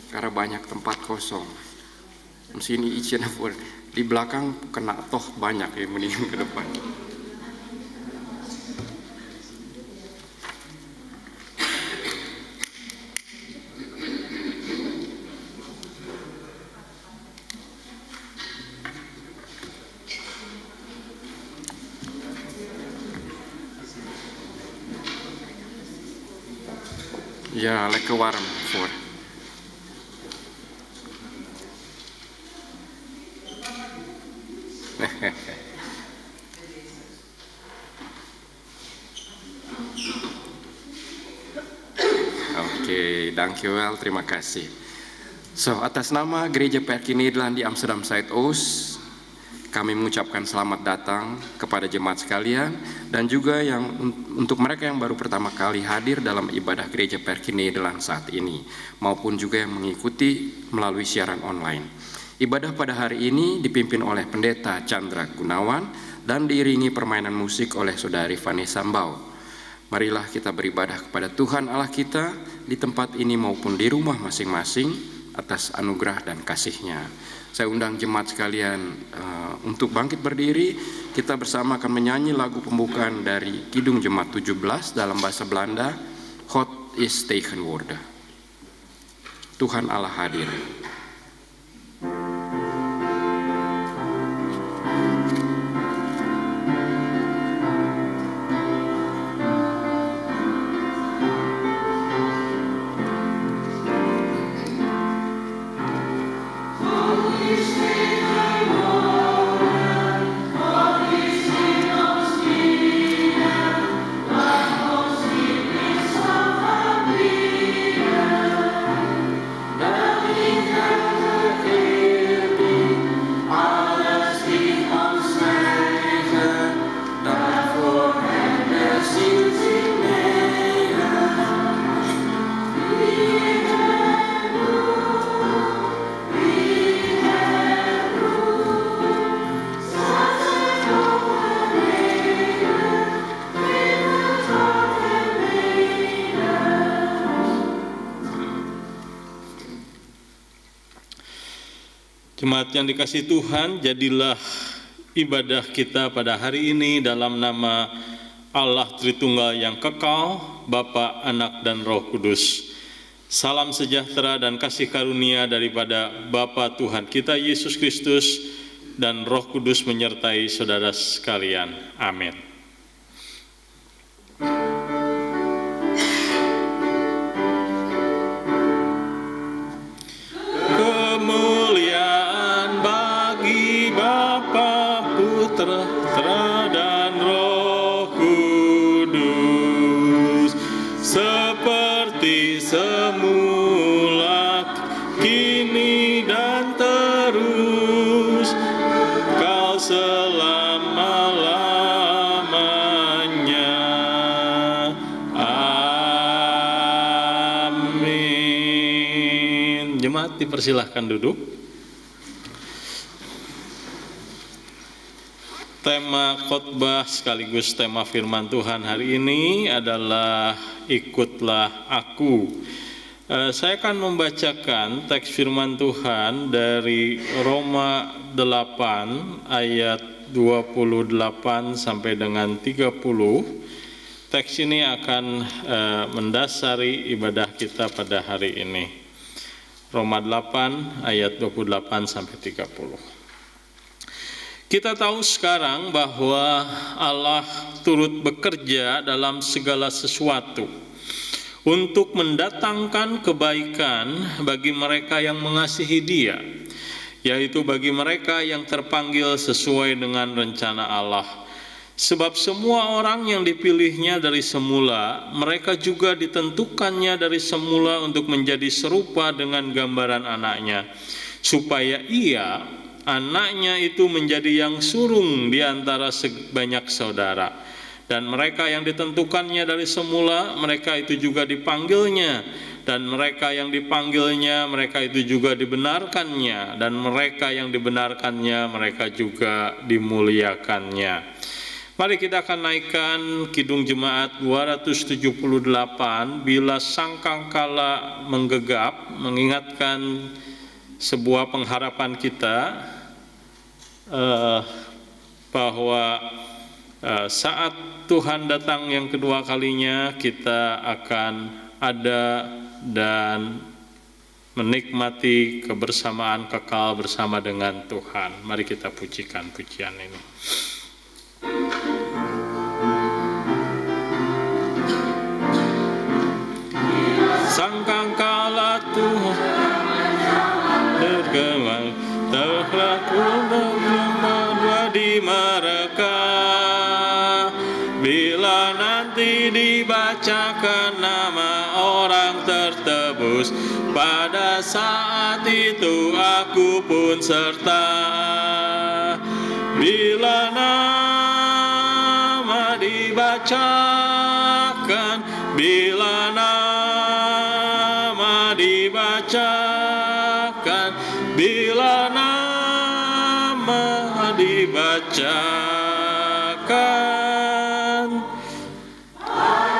karena banyak tempat kosong. Sini izin di belakang kena toh banyak ya, mendingan ke depan. Ja, lekker warm voor. Oke, dankjewel, terima kasih. So, atas nama Gereja PRK Nederland di Amsterdam Zuidoost, kami mengucapkan selamat datang kepada jemaat sekalian dan juga yang untuk mereka yang baru pertama kali hadir dalam ibadah Gereja PRK Nederland saat ini, maupun juga yang mengikuti melalui siaran online. Ibadah pada hari ini dipimpin oleh Pendeta Chandra Gunawan dan diiringi permainan musik oleh Saudari Vanessa Mbau. Marilah kita beribadah kepada Tuhan Allah kita di tempat ini maupun di rumah masing-masing atas anugerah dan kasih-Nya. Saya undang jemaat sekalian untuk bangkit berdiri. Kita bersama akan menyanyi lagu pembukaan dari Kidung Jemaat 17 dalam bahasa Belanda, God is tegenwoordig. Tuhan Allah hadir. Jemaat yang dikasihi Tuhan, jadilah ibadah kita pada hari ini dalam nama Allah Tritunggal yang kekal, Bapa, Anak, dan Roh Kudus. Salam sejahtera dan kasih karunia daripada Bapa Tuhan kita Yesus Kristus dan Roh Kudus menyertai saudara sekalian. Amin. Dan Roh Kudus seperti semula, kini dan terus, kau selama-lamanya. Amin. Jemaat dipersilahkan duduk. Tema khotbah sekaligus tema firman Tuhan hari ini adalah Ikutlah Aku. Saya akan membacakan teks firman Tuhan dari Roma 8 ayat 28 sampai dengan 30. Teks ini akan mendasari ibadah kita pada hari ini. Roma 8 ayat 28 sampai 30. Kita tahu sekarang bahwa Allah turut bekerja dalam segala sesuatu untuk mendatangkan kebaikan bagi mereka yang mengasihi Dia, yaitu bagi mereka yang terpanggil sesuai dengan rencana Allah. Sebab semua orang yang dipilihnya dari semula, mereka juga ditentukannya dari semula untuk menjadi serupa dengan gambaran anaknya, supaya Ia, anaknya itu menjadi yang sulung di antara sebanyak saudara. Dan mereka yang ditentukannya dari semula, mereka itu juga dipanggilnya. Dan mereka yang dipanggilnya, mereka itu juga dibenarkannya. Dan mereka yang dibenarkannya, mereka juga dimuliakannya. Mari kita akan naikkan Kidung Jemaat 278, Bila Sangkakala Menggegap, mengingatkan sebuah pengharapan kita bahwa saat Tuhan datang yang kedua kalinya, kita akan ada dan menikmati kebersamaan kekal bersama dengan Tuhan. Mari kita pujikan pujian ini. Sangkakala Tuhan bergema, terlaku berdua di mereka. Bila nanti dibacakan nama orang tertebus, pada saat itu aku pun serta. Bila nama dibacakan, bila nama dibacakan, bila nama dibacakan,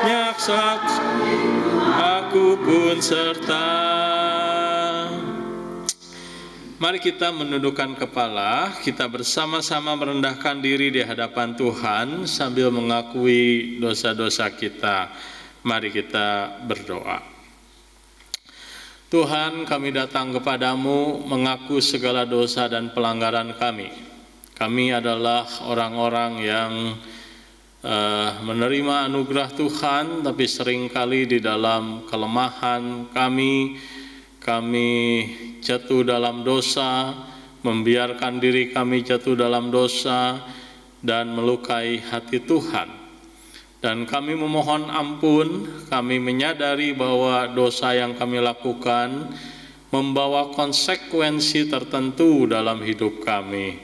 nyaksat aku pun serta. Mari kita menundukkan kepala, kita bersama-sama merendahkan diri di hadapan Tuhan sambil mengakui dosa-dosa kita. Mari kita berdoa. Tuhan, kami datang kepadamu mengaku segala dosa dan pelanggaran kami. Kami adalah orang-orang yang menerima anugerah Tuhan, tapi seringkali di dalam kelemahan kami jatuh dalam dosa, membiarkan diri kami jatuh dalam dosa, dan melukai hati Tuhan. Dan kami memohon ampun, kami menyadari bahwa dosa yang kami lakukan membawa konsekuensi tertentu dalam hidup kami,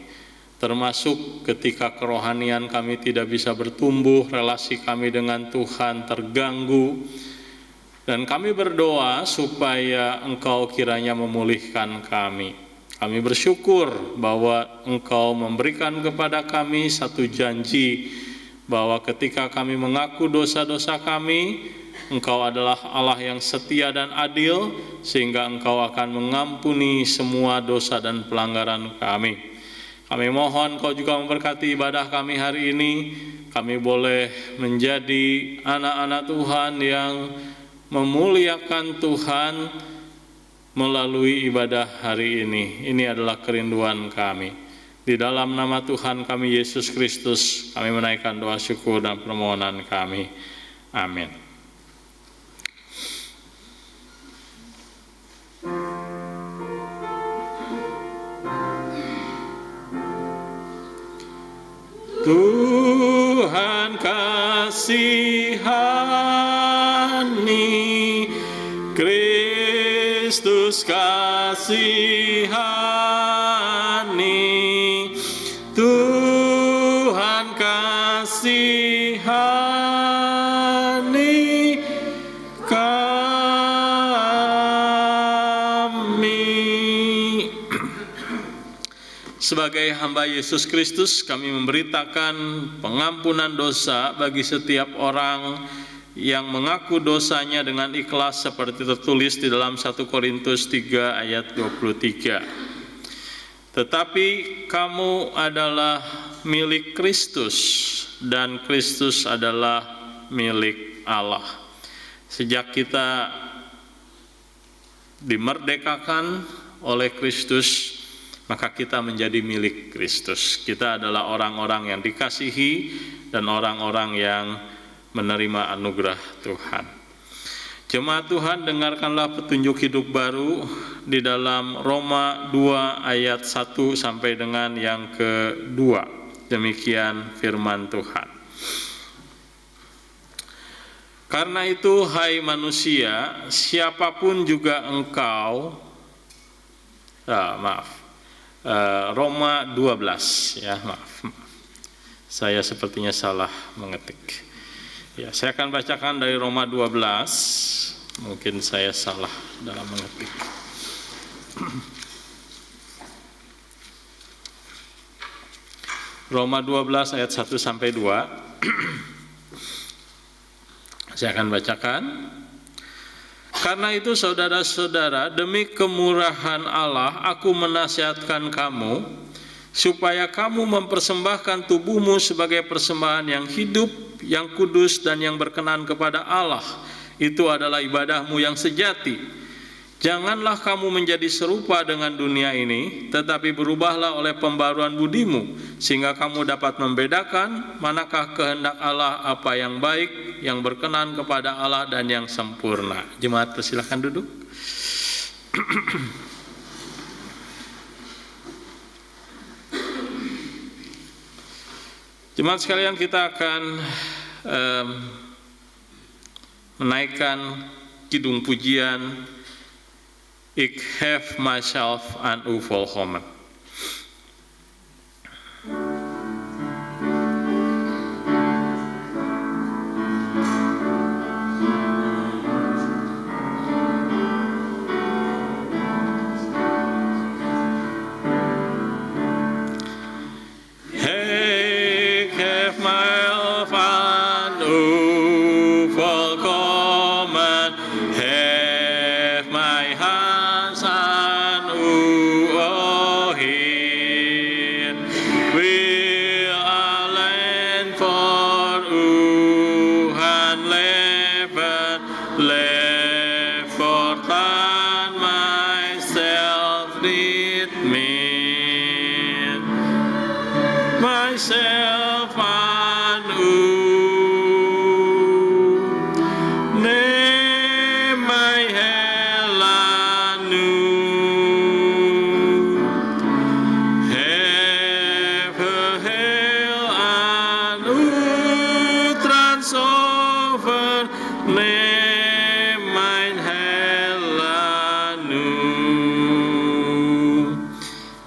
termasuk ketika kerohanian kami tidak bisa bertumbuh, relasi kami dengan Tuhan terganggu. Dan kami berdoa supaya Engkau kiranya memulihkan kami. Kami bersyukur bahwa Engkau memberikan kepada kami satu janji, bahwa ketika kami mengaku dosa-dosa kami, Engkau adalah Allah yang setia dan adil, sehingga Engkau akan mengampuni semua dosa dan pelanggaran kami. Kami mohon Kau juga memberkati ibadah kami hari ini. Kami boleh menjadi anak-anak Tuhan yang memuliakan Tuhan melalui ibadah hari ini. Ini adalah kerinduan kami. Di dalam nama Tuhan kami Yesus Kristus, kami menaikkan doa syukur dan permohonan kami. Amin. Tuhan kasihani, Kristus kasihani, Tuhan kasihani kami. Sebagai hamba Yesus Kristus, kami memberitakan pengampunan dosa bagi setiap orang yang mengaku dosanya dengan ikhlas seperti tertulis di dalam 1 Korintus 3 ayat 23. Tetapi kamu adalah milik Kristus dan Kristus adalah milik Allah. Sejak kita dimerdekakan oleh Kristus, maka kita menjadi milik Kristus. Kita adalah orang-orang yang dikasihi dan orang-orang yang menerima anugerah Tuhan. Jemaat Tuhan, dengarkanlah petunjuk hidup baru di dalam Roma 2 ayat 1 sampai dengan yang kedua. Demikian firman Tuhan. Karena itu, hai manusia, siapapun juga engkau, Roma 12 ya, maaf. Saya sepertinya salah mengetik. Ya, saya akan bacakan dari Roma 12. Mungkin saya salah dalam mengetik. Roma 12 ayat 1 sampai 2. Saya akan bacakan. Karena itu saudara-saudara, demi kemurahan Allah aku menasihatkan kamu supaya kamu mempersembahkan tubuhmu sebagai persembahan yang hidup, yang kudus dan yang berkenan kepada Allah. Itu adalah ibadahmu yang sejati. Janganlah kamu menjadi serupa dengan dunia ini, tetapi berubahlah oleh pembaruan budimu, sehingga kamu dapat membedakan manakah kehendak Allah, apa yang baik, yang berkenan kepada Allah, dan yang sempurna. Jemaat persilahkan duduk. Jemaat sekalian, kita akan menaikkan kidung pujian Ik heb myself aan u volkomen.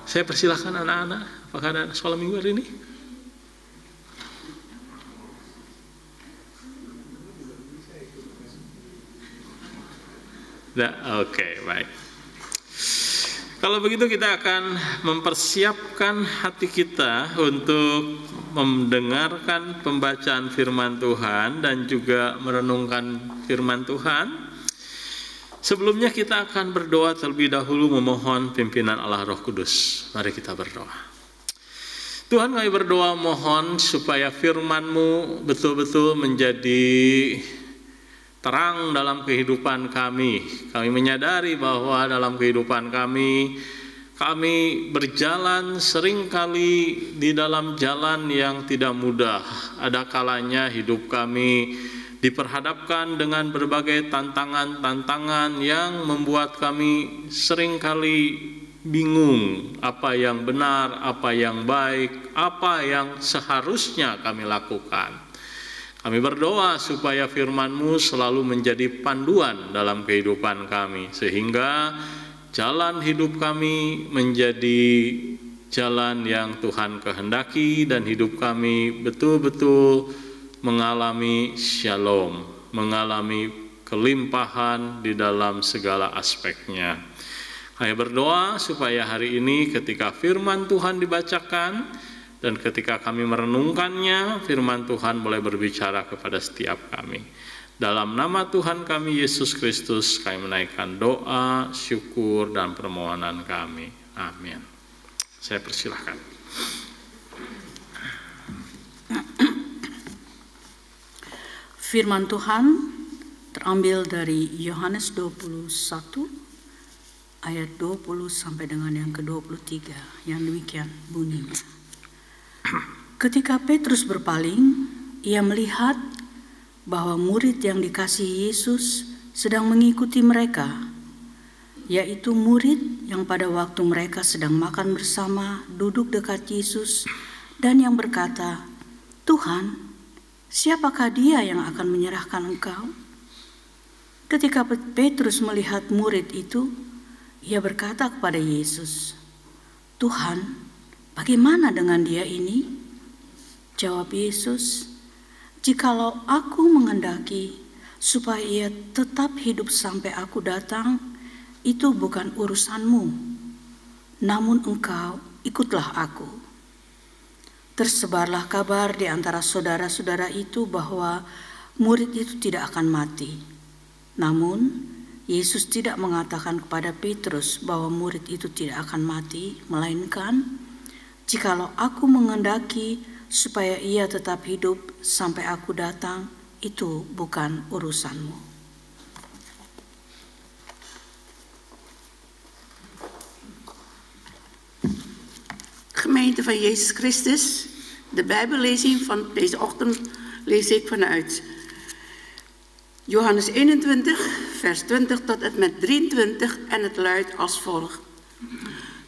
Saya persilahkan anak-anak, apakah ada sekolah minggu hari ini? Oke, baik. Kalau begitu kita akan mempersiapkan hati kita untuk mendengarkan pembacaan firman Tuhan dan juga merenungkan firman Tuhan. Sebelumnya kita akan berdoa terlebih dahulu memohon pimpinan Allah Roh Kudus. Mari kita berdoa. Tuhan, kami berdoa mohon supaya firman-Mu betul-betul menjadi terang dalam kehidupan kami. Kami menyadari bahwa dalam kehidupan kami berjalan seringkali di dalam jalan yang tidak mudah. Ada kalanya hidup kami diperhadapkan dengan berbagai tantangan-tantangan yang membuat kami seringkali bingung apa yang benar, apa yang baik, apa yang seharusnya kami lakukan. Kami berdoa supaya firman-Mu selalu menjadi panduan dalam kehidupan kami, sehingga jalan hidup kami menjadi jalan yang Tuhan kehendaki dan hidup kami betul-betul mengalami shalom, mengalami kelimpahan di dalam segala aspeknya. Kami berdoa supaya hari ini ketika firman Tuhan dibacakan dan ketika kami merenungkannya, firman Tuhan boleh berbicara kepada setiap kami. Dalam nama Tuhan kami Yesus Kristus, kami menaikkan doa, syukur, dan permohonan kami. Amin. Saya persilahkan. Firman Tuhan terambil dari Yohanes 21 ayat 20 sampai dengan yang ke-23 yang demikian bunyinya. Ketika Petrus berpaling, ia melihat bahwa murid yang dikasihi Yesus sedang mengikuti mereka, yaitu murid yang pada waktu mereka sedang makan bersama duduk dekat Yesus dan yang berkata, "Tuhan, siapakah dia yang akan menyerahkan Engkau?" Ketika Petrus melihat murid itu, ia berkata kepada Yesus, "Tuhan, bagaimana dengan dia ini?" Jawab Yesus, "Jikalau aku menghendaki supaya ia tetap hidup sampai aku datang, itu bukan urusanmu. Namun engkau ikutlah aku." tersebarlah kabar di antara saudara-saudara itu bahwa murid itu tidak akan mati. Namun, Yesus tidak mengatakan kepada Petrus bahwa murid itu tidak akan mati, melainkan, "Jikalau aku menghendaki supaya ia tetap hidup sampai aku datang, itu bukan urusanmu." Gemeente van Jezus Christus, de Bijbellezing van deze ochtend lees ik vanuit Johannes 21, vers 20 tot en met 23 en het luidt als volgt.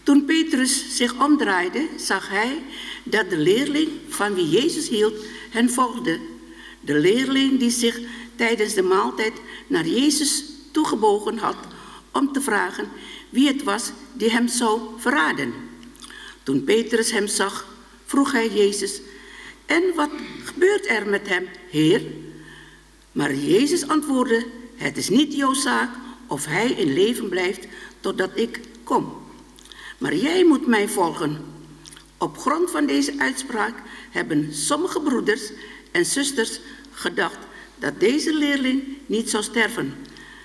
Toen Petrus zich omdraaide, zag hij dat de leerling van wie Jezus hield hen volgde. De leerling die zich tijdens de maaltijd naar Jezus toegebogen had om te vragen wie het was die hem zou verraden. Toen Petrus hem zag, vroeg hij Jezus: "En wat gebeurt er met hem, Heer?" Maar Jezus antwoordde: "Het is niet jouw zaak of hij in leven blijft totdat ik kom. Maar jij moet mij volgen." Op grond van deze uitspraak hebben sommige broeders en zusters gedacht dat deze leerling niet zou sterven.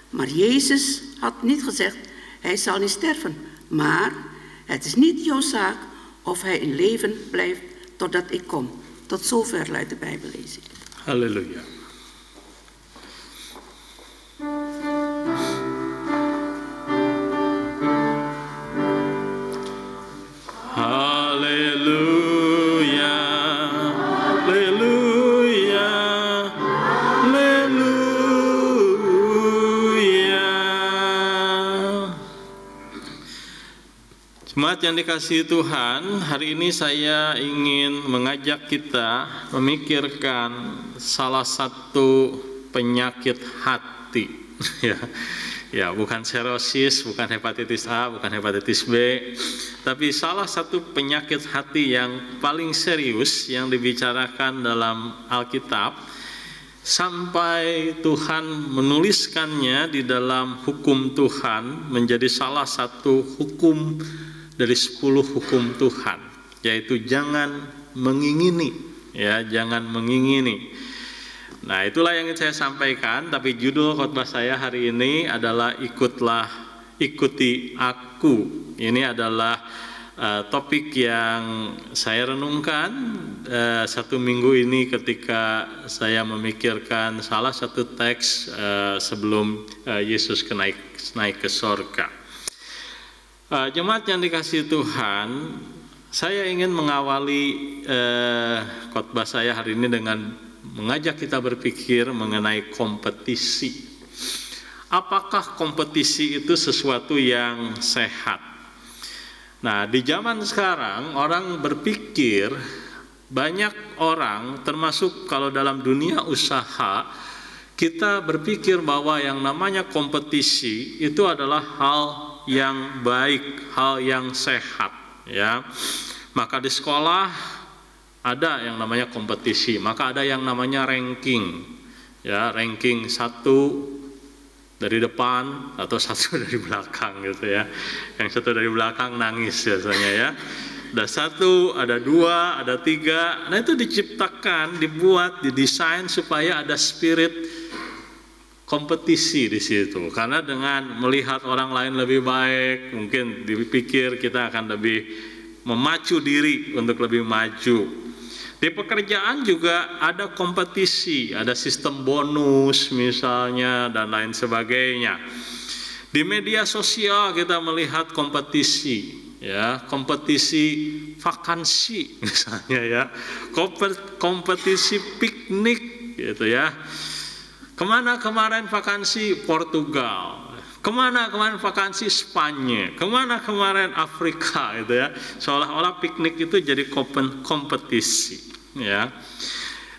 Maar Jezus had niet gezegd: hij zal niet sterven. Maar het is niet jouw zaak of hij in leven blijft totdat ik kom. Tot zover luidt de Bijbellezing. Halleluja. Jemaat yang dikasihi Tuhan, hari ini saya ingin mengajak kita memikirkan salah satu penyakit hati. Ya, bukan serosis, bukan hepatitis A, bukan hepatitis B, tapi salah satu penyakit hati yang paling serius yang dibicarakan dalam Alkitab, sampai Tuhan menuliskannya di dalam hukum Tuhan menjadi salah satu hukum dari 10 hukum Tuhan, yaitu jangan mengingini, ya, jangan mengingini. Nah, itulah yang ingin saya sampaikan, tapi judul khotbah saya hari ini adalah ikuti aku. Ini adalah topik yang saya renungkan satu minggu ini ketika saya memikirkan salah satu teks sebelum Yesus naik ke sorga. Jemaat yang dikasihi Tuhan, saya ingin mengawali khotbah saya hari ini dengan mengajak kita berpikir mengenai kompetisi. Apakah kompetisi itu sesuatu yang sehat? Nah, di zaman sekarang orang berpikir, banyak orang termasuk kalau dalam dunia usaha, kita berpikir bahwa yang namanya kompetisi itu adalah hal yang baik, hal yang sehat, ya. Maka di sekolah ada yang namanya kompetisi, maka ada yang namanya ranking, ya, ranking 1 dari depan atau 1 dari belakang gitu ya. Yang 1 dari belakang nangis biasanya ya. Ada 1, ada 2, ada 3. Nah, itu diciptakan, dibuat, didesain supaya ada spirit kompetisi di situ. Karena dengan melihat orang lain lebih baik, mungkin dipikir kita akan lebih memacu diri untuk lebih maju. Di pekerjaan juga ada kompetisi, ada sistem bonus misalnya dan lain sebagainya. Di media sosial kita melihat kompetisi, ya, kompetisi vakansi misalnya ya, kompetisi piknik gitu ya. Kemana kemarin vakansi? Portugal. Kemana kemarin vakansi? Spanyol. Kemana kemarin Afrika gitu ya. Seolah-olah piknik itu jadi kompetisi, ya.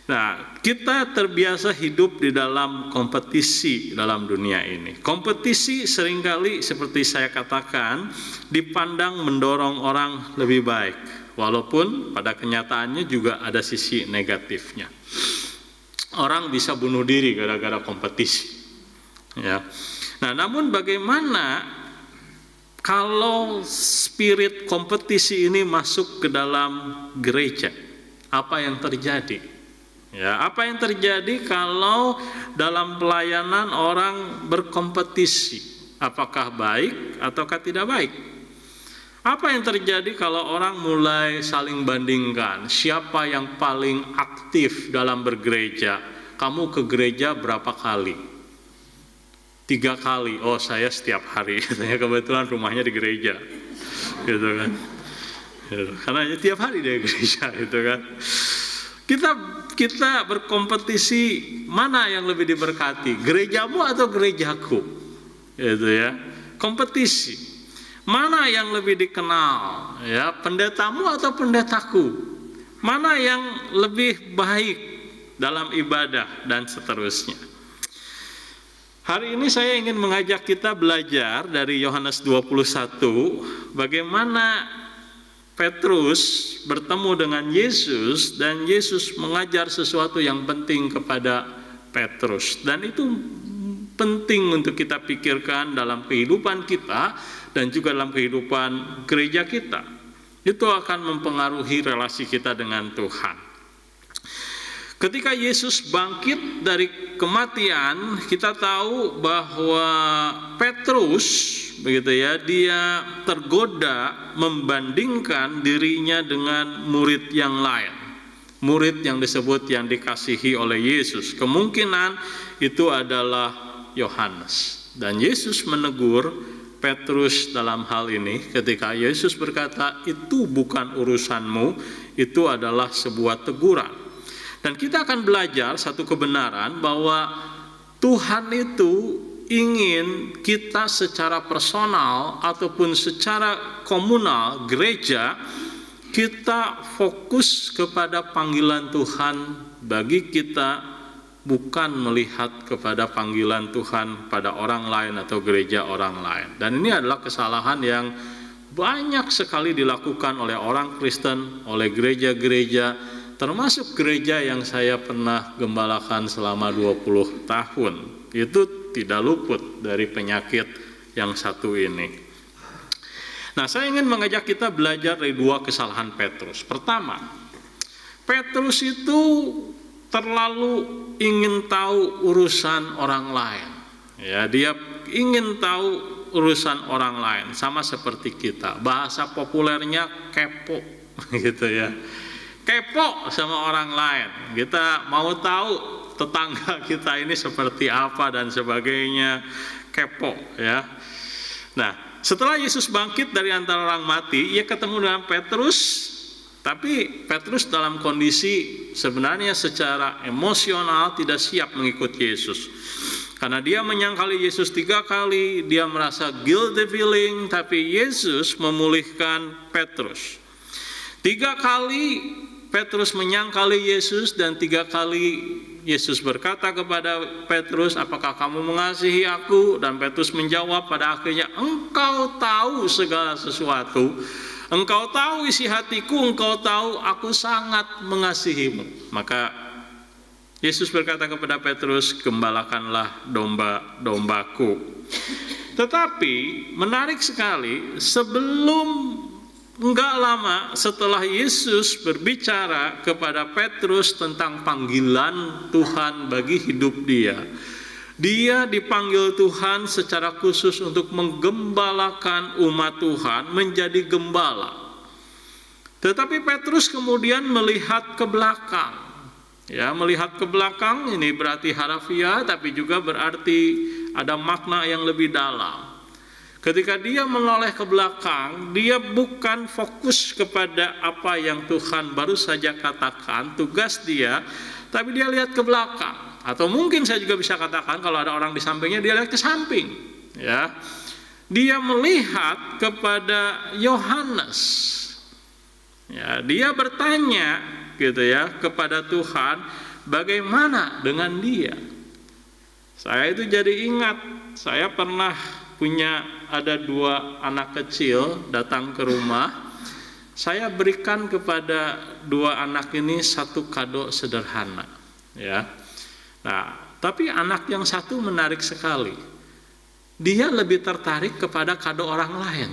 Nah, kita terbiasa hidup di dalam kompetisi dalam dunia ini. Kompetisi seringkali seperti saya katakan dipandang mendorong orang lebih baik, walaupun pada kenyataannya juga ada sisi negatifnya. Orang bisa bunuh diri gara-gara kompetisi, ya. Nah, namun bagaimana kalau spirit kompetisi ini masuk ke dalam gereja, apa yang terjadi? Ya, apa yang terjadi kalau dalam pelayanan orang berkompetisi? Apakah baik ataukah tidak baik? Apa yang terjadi kalau orang mulai saling bandingkan? Siapa yang paling aktif dalam bergereja? Kamu ke gereja berapa kali? 3 kali. Oh, saya setiap hari. Katanya kebetulan rumahnya di gereja, gitu kan? Karena tiap hari di gereja, gitu kan? Kita berkompetisi, mana yang lebih diberkati? Gerejamu atau gerejaku? Gitu ya. Kompetisi. Mana yang lebih dikenal, ya, pendetamu atau pendetaku? Mana yang lebih baik dalam ibadah dan seterusnya. Hari ini saya ingin mengajak kita belajar dari Yohanes 21 bagaimana Petrus bertemu dengan Yesus dan Yesus mengajar sesuatu yang penting kepada Petrus, dan itu penting untuk kita pikirkan dalam kehidupan kita dan juga dalam kehidupan gereja kita. Itu akan mempengaruhi relasi kita dengan Tuhan. Ketika Yesus bangkit dari kematian, kita tahu bahwa Petrus, begitu ya, dia tergoda membandingkan dirinya dengan murid yang lain. Murid yang disebut yang dikasihi oleh Yesus. Kemungkinan itu adalah Yohanes. Dan Yesus menegur Petrus dalam hal ini ketika Yesus berkata, itu bukan urusanmu, itu adalah sebuah teguran. Dan kita akan belajar satu kebenaran bahwa Tuhan itu ingin kita secara personal ataupun secara komunal, gereja, kita fokus kepada panggilan Tuhan bagi kita, bukan melihat kepada panggilan Tuhan pada orang lain atau gereja orang lain. Dan ini adalah kesalahan yang banyak sekali dilakukan oleh orang Kristen, oleh gereja-gereja, termasuk gereja yang saya pernah gembalakan selama 20 tahun. Itu tidak luput dari penyakit yang satu ini. Nah, saya ingin mengajak kita belajar dari 2 kesalahan Petrus. Pertama, Petrus itu terlalu ingin tahu urusan orang lain. Ya, dia ingin tahu urusan orang lain, sama seperti kita. Bahasa populernya kepo, gitu ya. Kepo sama orang lain. Kita mau tahu tetangga kita ini seperti apa dan sebagainya. Kepo, ya. Nah, setelah Yesus bangkit dari antara orang mati, ia ketemu dengan Petrus. Tapi Petrus dalam kondisi sebenarnya secara emosional tidak siap mengikut Yesus. Karena dia menyangkali Yesus 3 kali, dia merasa guilty feeling, tapi Yesus memulihkan Petrus. 3 kali Petrus menyangkali Yesus dan 3 kali Yesus berkata kepada Petrus, apakah kamu mengasihi aku? Dan Petrus menjawab pada akhirnya, engkau tahu segala sesuatu. Engkau tahu isi hatiku, engkau tahu aku sangat mengasihimu. Maka Yesus berkata kepada Petrus, gembalakanlah domba-dombaku. Tetapi menarik sekali, sebelum enggak lama setelah Yesus berbicara kepada Petrus tentang panggilan Tuhan bagi hidup dia, dia dipanggil Tuhan secara khusus untuk menggembalakan umat Tuhan, menjadi gembala. Tetapi Petrus kemudian melihat ke belakang. Ya, melihat ke belakang ini berarti harafiah, tapi juga berarti ada makna yang lebih dalam. Ketika dia menoleh ke belakang, dia bukan fokus kepada apa yang Tuhan baru saja katakan, tugas dia, tapi dia lihat ke belakang. Atau mungkin saya juga bisa katakan kalau ada orang di sampingnya, dia lihat ke samping. Ya, dia melihat kepada Yohanes. Ya, dia bertanya, gitu ya, kepada Tuhan, bagaimana dengan dia? Saya itu jadi ingat, saya pernah ada 2 anak kecil datang ke rumah. Saya berikan kepada 2 anak ini 1 kado sederhana. Ya. Nah, tapi anak yang satu menarik sekali. Dia lebih tertarik kepada kado orang lain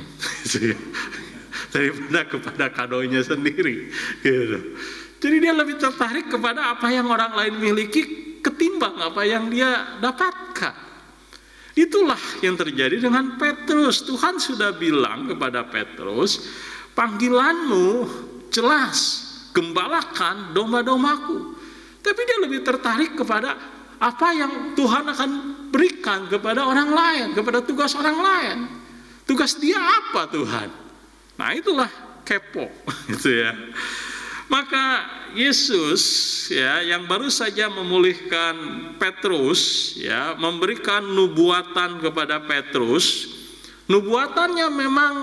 daripada kepada kadonya sendiri. Gitu. Jadi dia lebih tertarik kepada apa yang orang lain miliki ketimbang apa yang dia dapatkan. Itulah yang terjadi dengan Petrus. Tuhan sudah bilang kepada Petrus, panggilanmu jelas, gembalakan domba-dombaku. Tapi dia lebih tertarik kepada apa yang Tuhan akan berikan kepada orang lain, kepada tugas orang lain. Tugas dia apa Tuhan? Nah itulah kepo, gitu ya. Maka Yesus ya yang baru saja memulihkan Petrus ya, memberikan nubuatan kepada Petrus. Nubuatannya memang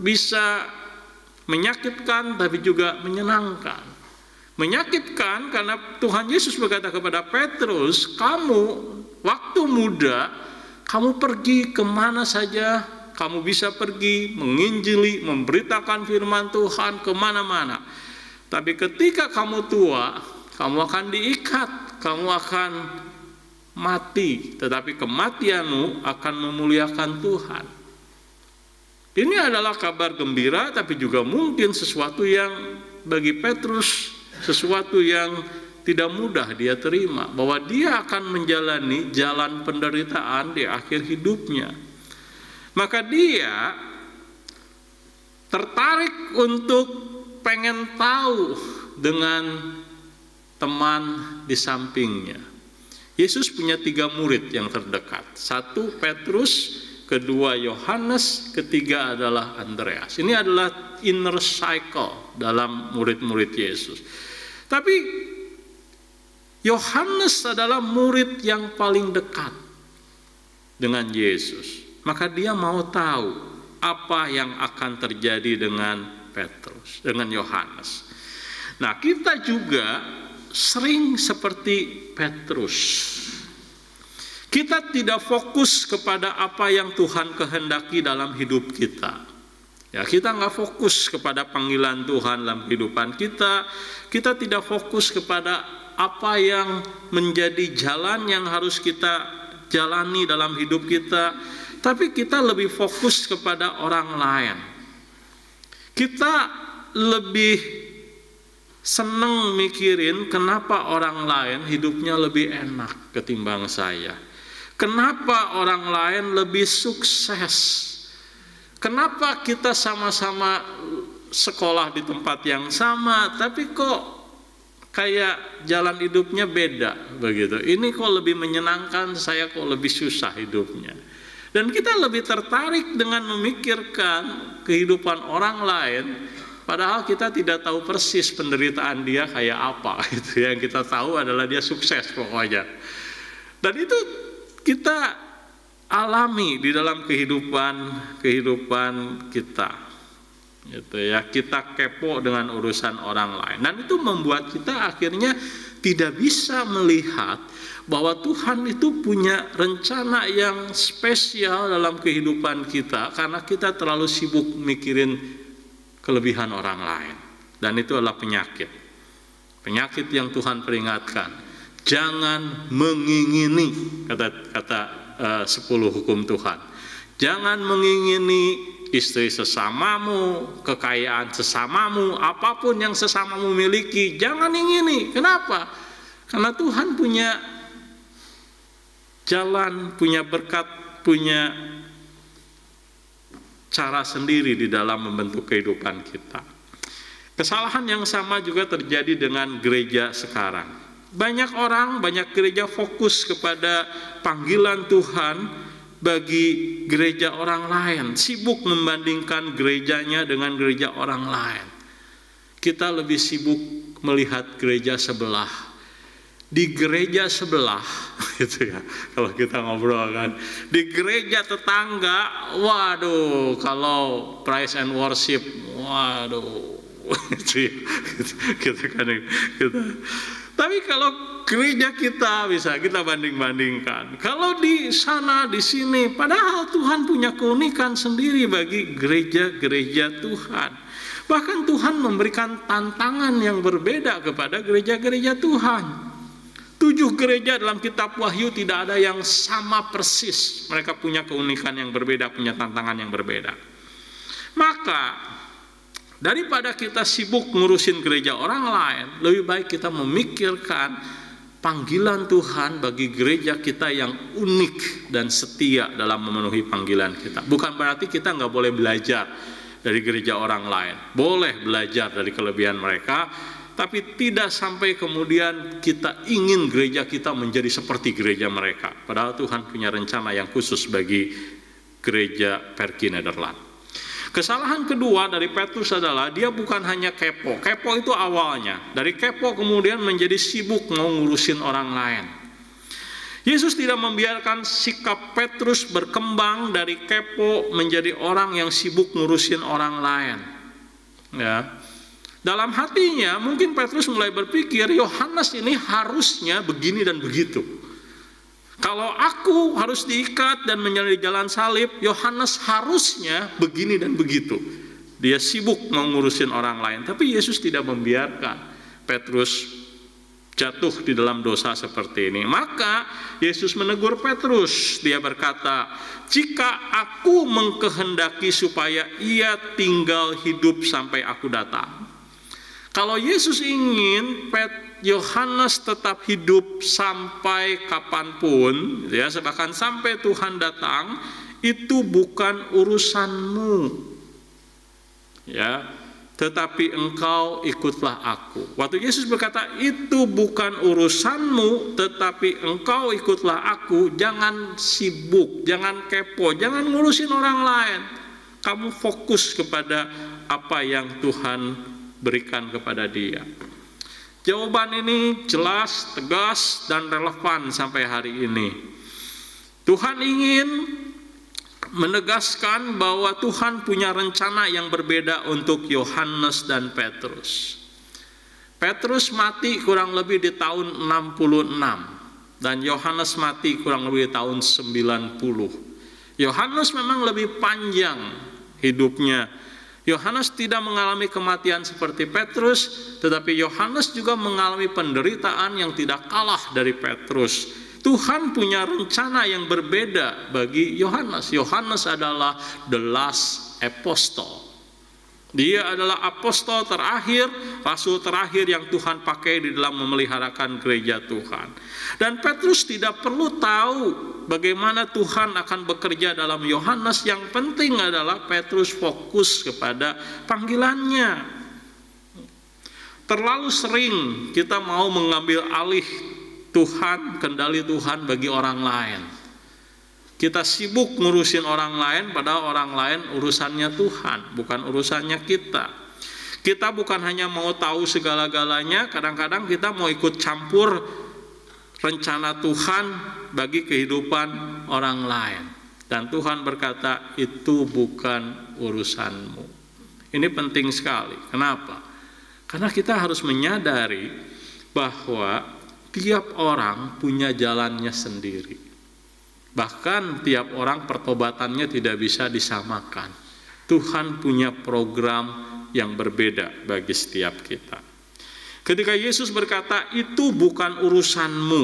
bisa menyakitkan tapi juga menyenangkan. Menyakitkan karena Tuhan Yesus berkata kepada Petrus, kamu waktu muda, kamu pergi kemana saja, kamu bisa pergi menginjili, memberitakan firman Tuhan kemana-mana. Tapi ketika kamu tua, kamu akan diikat, kamu akan mati. Tetapi kematianmu akan memuliakan Tuhan. Ini adalah kabar gembira, tapi juga mungkin sesuatu yang bagi Petrus, sesuatu yang tidak mudah dia terima. Bahwa dia akan menjalani jalan penderitaan di akhir hidupnya. Maka dia tertarik untuk pengen tahu dengan teman di sampingnya. Yesus punya 3 murid yang terdekat. 1 Petrus, kedua Yohanes, ketiga adalah Andreas. Ini adalah inner cycle dalam murid-murid Yesus. Tapi Yohanes adalah murid yang paling dekat dengan Yesus. Maka dia mau tahu apa yang akan terjadi dengan Petrus, dengan Yohanes. Nah, kita juga sering seperti Petrus. Kita tidak fokus kepada apa yang Tuhan kehendaki dalam hidup kita. Ya, kita nggak fokus kepada panggilan Tuhan dalam kehidupan kita. Kita tidak fokus kepada apa yang menjadi jalan yang harus kita jalani dalam hidup kita. Tapi kita lebih fokus kepada orang lain. Kita lebih senang mikirin kenapa orang lain hidupnya lebih enak ketimbang saya. Kenapa orang lain lebih sukses. Kenapa kita sama-sama sekolah di tempat yang sama, tapi kok kayak jalan hidupnya beda begitu. Ini kok lebih menyenangkan, saya kok lebih susah hidupnya. Dan kita lebih tertarik dengan memikirkan kehidupan orang lain, padahal kita tidak tahu persis penderitaan dia kayak apa. Itu yang kita tahu adalah dia sukses pokoknya. Dan itu kita alami di dalam kehidupan kita. Gitu ya, kita kepo dengan urusan orang lain. Dan itu membuat kita akhirnya tidak bisa melihat bahwa Tuhan itu punya rencana yang spesial dalam kehidupan kita karena kita terlalu sibuk mikirin kelebihan orang lain. Dan itu adalah penyakit. Penyakit yang Tuhan peringatkan. Jangan mengingini, kata 10 hukum Tuhan. Jangan mengingini istri sesamamu, kekayaan sesamamu, apapun yang sesamamu miliki, jangan ingini. Kenapa? Karena Tuhan punya jalan, punya berkat, punya cara sendiri di dalam membentuk kehidupan kita. Kesalahan yang sama juga terjadi dengan gereja sekarang. Banyak orang, banyak gereja fokus kepada panggilan Tuhan bagi gereja orang lain, sibuk membandingkan gerejanya dengan gereja orang lain. Kita lebih sibuk melihat gereja sebelah. Di gereja sebelah, gitu ya, kalau kita ngobrol kan, di gereja tetangga, waduh, kalau praise and worship, waduh, gitu kan, gitu. Tapi kalau gereja kita bisa kita banding-bandingkan. Kalau di sana, di sini, padahal Tuhan punya keunikan sendiri bagi gereja-gereja Tuhan. Bahkan Tuhan memberikan tantangan yang berbeda kepada gereja-gereja Tuhan. 7 gereja dalam kitab Wahyu tidak ada yang sama persis. Mereka punya keunikan yang berbeda, punya tantangan yang berbeda. Maka Daripada kita sibuk ngurusin gereja orang lain, lebih baik kita memikirkan panggilan Tuhan bagi gereja kita yang unik dan setia dalam memenuhi panggilan kita. Bukan berarti kita nggak boleh belajar dari gereja orang lain. Boleh belajar dari kelebihan mereka, tapi tidak sampai kemudian kita ingin gereja kita menjadi seperti gereja mereka. Padahal Tuhan punya rencana yang khusus bagi gereja Perki Nederland. Kesalahan kedua dari Petrus adalah dia bukan hanya kepo. Kepo itu awalnya. Dari kepo kemudian menjadi sibuk mau ngurusin orang lain. Yesus tidak membiarkan sikap Petrus berkembang dari kepo menjadi orang yang sibuk ngurusin orang lain. Ya. Dalam hatinya mungkin Petrus mulai berpikir, Yohanes ini harusnya begini dan begitu. Kalau aku harus diikat dan menjalani jalan salib, Yohanes harusnya begini dan begitu. Dia sibuk mau ngurusin orang lain. Tapi Yesus tidak membiarkan Petrus jatuh di dalam dosa seperti ini. Maka Yesus menegur Petrus. Dia berkata, jika aku mengkehendaki supaya ia tinggal hidup sampai aku datang. Kalau Yesus ingin Yohanes tetap hidup sampai kapanpun, ya, bahkan sampai Tuhan datang, itu bukan urusanmu, ya, tetapi engkau ikutlah aku. Waktu Yesus berkata itu bukan urusanmu, tetapi engkau ikutlah aku, jangan sibuk, jangan kepo, jangan ngurusin orang lain. Kamu fokus kepada apa yang Tuhan berikan kepada dia. Jawaban ini jelas, tegas, dan relevan sampai hari ini. Tuhan ingin menegaskan bahwa Tuhan punya rencana yang berbeda untuk Yohanes dan Petrus. Petrus mati kurang lebih di tahun 66 dan Yohanes mati kurang lebih di tahun 90. Yohanes memang lebih panjang hidupnya. Yohanes tidak mengalami kematian seperti Petrus, tetapi Yohanes juga mengalami penderitaan yang tidak kalah dari Petrus. Tuhan punya rencana yang berbeda bagi Yohanes. Yohanes adalah the last apostle. Dia adalah apostol terakhir, rasul terakhir yang Tuhan pakai di dalam memeliharakan gereja Tuhan. Dan Petrus tidak perlu tahu bagaimana Tuhan akan bekerja dalam Yohanes. Yang penting adalah Petrus fokus kepada panggilannya. Terlalu sering kita mau mengambil alih Tuhan, kendali Tuhan bagi orang lain. Kita sibuk ngurusin orang lain, padahal orang lain urusannya Tuhan, bukan urusannya kita. Kita bukan hanya mau tahu segala-galanya, kadang-kadang kita mau ikut campur rencana Tuhan bagi kehidupan orang lain. Dan Tuhan berkata, itu bukan urusanmu. Ini penting sekali. Kenapa? Karena kita harus menyadari bahwa tiap orang punya jalannya sendiri. Bahkan tiap orang pertobatannya tidak bisa disamakan. Tuhan punya program yang berbeda bagi setiap kita. Ketika Yesus berkata, itu bukan urusanmu.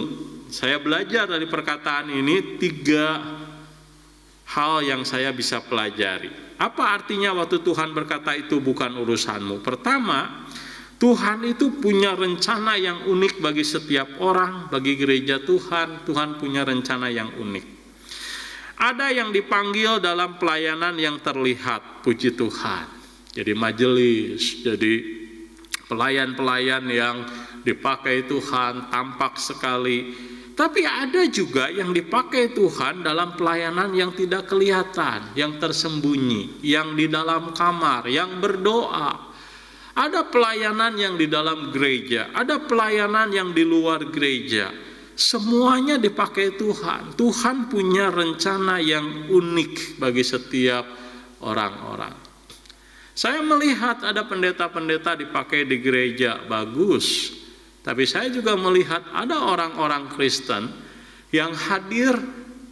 Saya belajar dari perkataan ini 3 hal yang saya bisa pelajari. Apa artinya waktu Tuhan berkata itu bukan urusanmu? Pertama, Tuhan itu punya rencana yang unik bagi setiap orang, bagi gereja Tuhan. Tuhan punya rencana yang unik. Ada yang dipanggil dalam pelayanan yang terlihat, puji Tuhan. Jadi majelis, jadi pelayan-pelayan yang dipakai Tuhan, tampak sekali. Tapi ada juga yang dipakai Tuhan dalam pelayanan yang tidak kelihatan, yang tersembunyi, yang di dalam kamar, yang berdoa. Ada pelayanan yang di dalam gereja, ada pelayanan yang di luar gereja. Semuanya dipakai Tuhan. Tuhan punya rencana yang unik bagi setiap orang-orang. Saya melihat ada pendeta-pendeta dipakai di gereja, bagus. Tapi saya juga melihat ada orang-orang Kristen yang hadir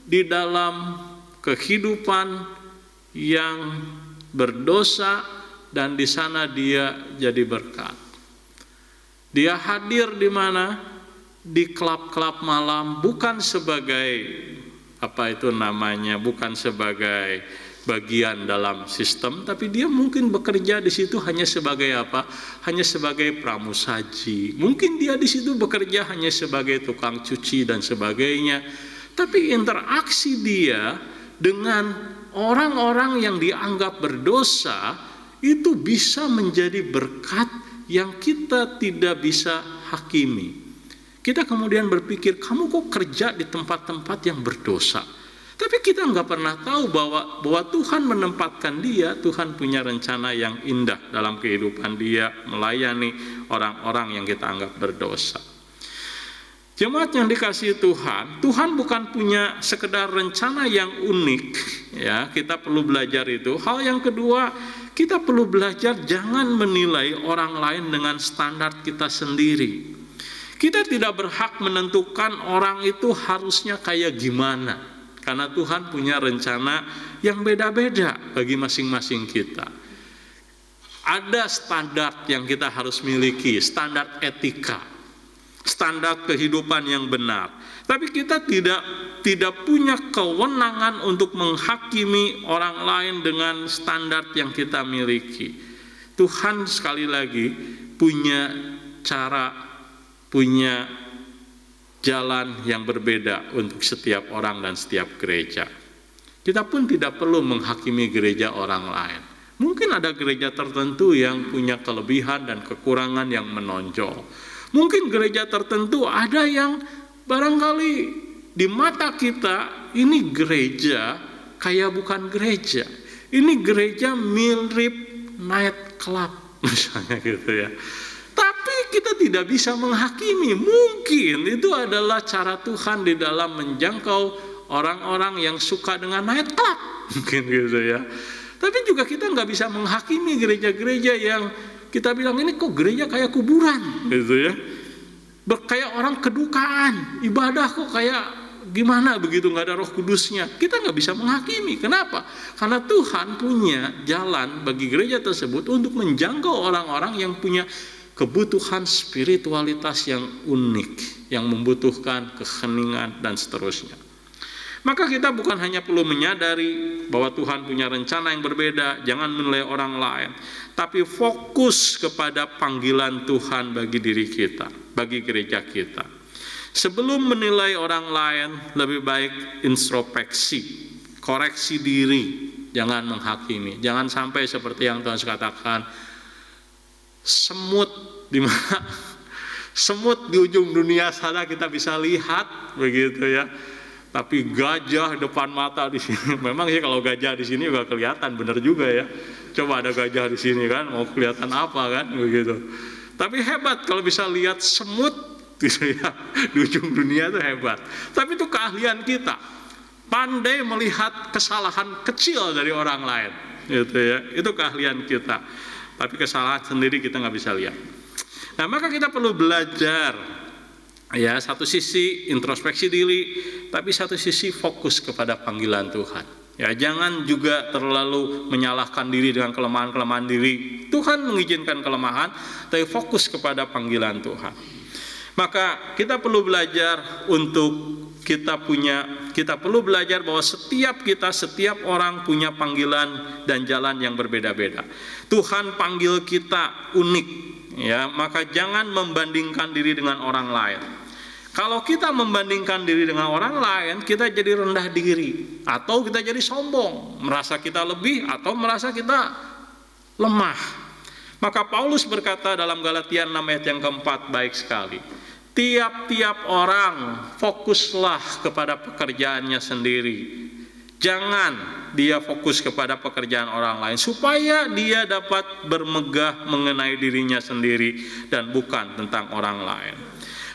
di dalam kehidupan yang berdosa dan di sana dia jadi berkat. Dia hadir di mana? Di klub-klub malam, bukan sebagai bukan sebagai bagian dalam sistem, tapi dia mungkin bekerja di situ hanya sebagai apa? Hanya sebagai pramusaji. Mungkin dia di situ bekerja hanya sebagai tukang cuci dan sebagainya. Tapi interaksi dia dengan orang-orang yang dianggap berdosa itu bisa menjadi berkat yang kita tidak bisa hakimi. Kita kemudian berpikir, kamu kok kerja di tempat-tempat yang berdosa? Tapi kita nggak pernah tahu bahwa Tuhan menempatkan dia, Tuhan punya rencana yang indah dalam kehidupan dia melayani orang-orang yang kita anggap berdosa. Jemaat yang dikasihi Tuhan, Tuhan bukan punya sekedar rencana yang unik, ya, kita perlu belajar itu. Hal yang kedua, kita perlu belajar jangan menilai orang lain dengan standar kita sendiri. Kita tidak berhak menentukan orang itu harusnya kayak gimana, karena Tuhan punya rencana yang beda-beda bagi masing-masing kita. Ada standar yang kita harus miliki, standar etika, standar kehidupan yang benar. Tapi kita tidak punya kewenangan untuk menghakimi orang lain dengan standar yang kita miliki. Tuhan sekali lagi punya cara, punya jalan yang berbeda untuk setiap orang dan setiap gereja. Kita pun tidak perlu menghakimi gereja orang lain. Mungkin ada gereja tertentu yang punya kelebihan dan kekurangan yang menonjol. Mungkin gereja tertentu ada yang barangkali di mata kita ini gereja kayak bukan gereja. Ini gereja mirip night club misalnya gitu ya. Tapi kita tidak bisa menghakimi. Mungkin itu adalah cara Tuhan di dalam menjangkau orang-orang yang suka dengan night club. Mungkin gitu ya. Tapi juga kita nggak bisa menghakimi gereja-gereja yang kita bilang ini kok gereja kayak kuburan gitu ya. Kayak orang kedukaan. Ibadah kok kayak gimana begitu, nggak ada Roh Kudusnya. Kita nggak bisa menghakimi. Kenapa? Karena Tuhan punya jalan bagi gereja tersebut untuk menjangkau orang-orang yang punya kebutuhan spiritualitas yang unik, yang membutuhkan keheningan dan seterusnya. Maka kita bukan hanya perlu menyadari bahwa Tuhan punya rencana yang berbeda, jangan menilai orang lain, tapi fokus kepada panggilan Tuhan bagi diri kita, bagi gereja kita. Sebelum menilai orang lain, lebih baik introspeksi, koreksi diri, jangan menghakimi. Jangan sampai seperti yang Tuhan katakan, semut di mana semut di ujung dunia sana kita bisa lihat begitu ya, tapi gajah depan mata di sini. Memang sih kalau gajah di sini juga kelihatan, benar juga ya. Coba ada gajah di sini kan, mau kelihatan apa kan begitu. Tapi hebat kalau bisa lihat semut gitu ya, di ujung dunia itu hebat. Tapi itu keahlian kita, pandai melihat kesalahan kecil dari orang lain gitu ya. Itu keahlian kita. Tapi kesalahan sendiri kita nggak bisa lihat. Nah, maka kita perlu belajar, ya, satu sisi introspeksi diri, tapi satu sisi fokus kepada panggilan Tuhan. Ya, jangan juga terlalu menyalahkan diri dengan kelemahan-kelemahan diri. Tuhan mengizinkan kelemahan, tapi fokus kepada panggilan Tuhan. Maka kita perlu belajar untuk kita perlu belajar bahwa setiap orang punya panggilan dan jalan yang berbeda-beda. Tuhan panggil kita unik, ya, maka jangan membandingkan diri dengan orang lain. Kalau kita membandingkan diri dengan orang lain, kita jadi rendah diri, atau kita jadi sombong, merasa kita lebih atau merasa kita lemah. Maka Paulus berkata dalam Galatia 6 ayat yang keempat, baik sekali. Tiap-tiap orang fokuslah kepada pekerjaannya sendiri. Jangan dia fokus kepada pekerjaan orang lain, supaya dia dapat bermegah mengenai dirinya sendiri dan bukan tentang orang lain.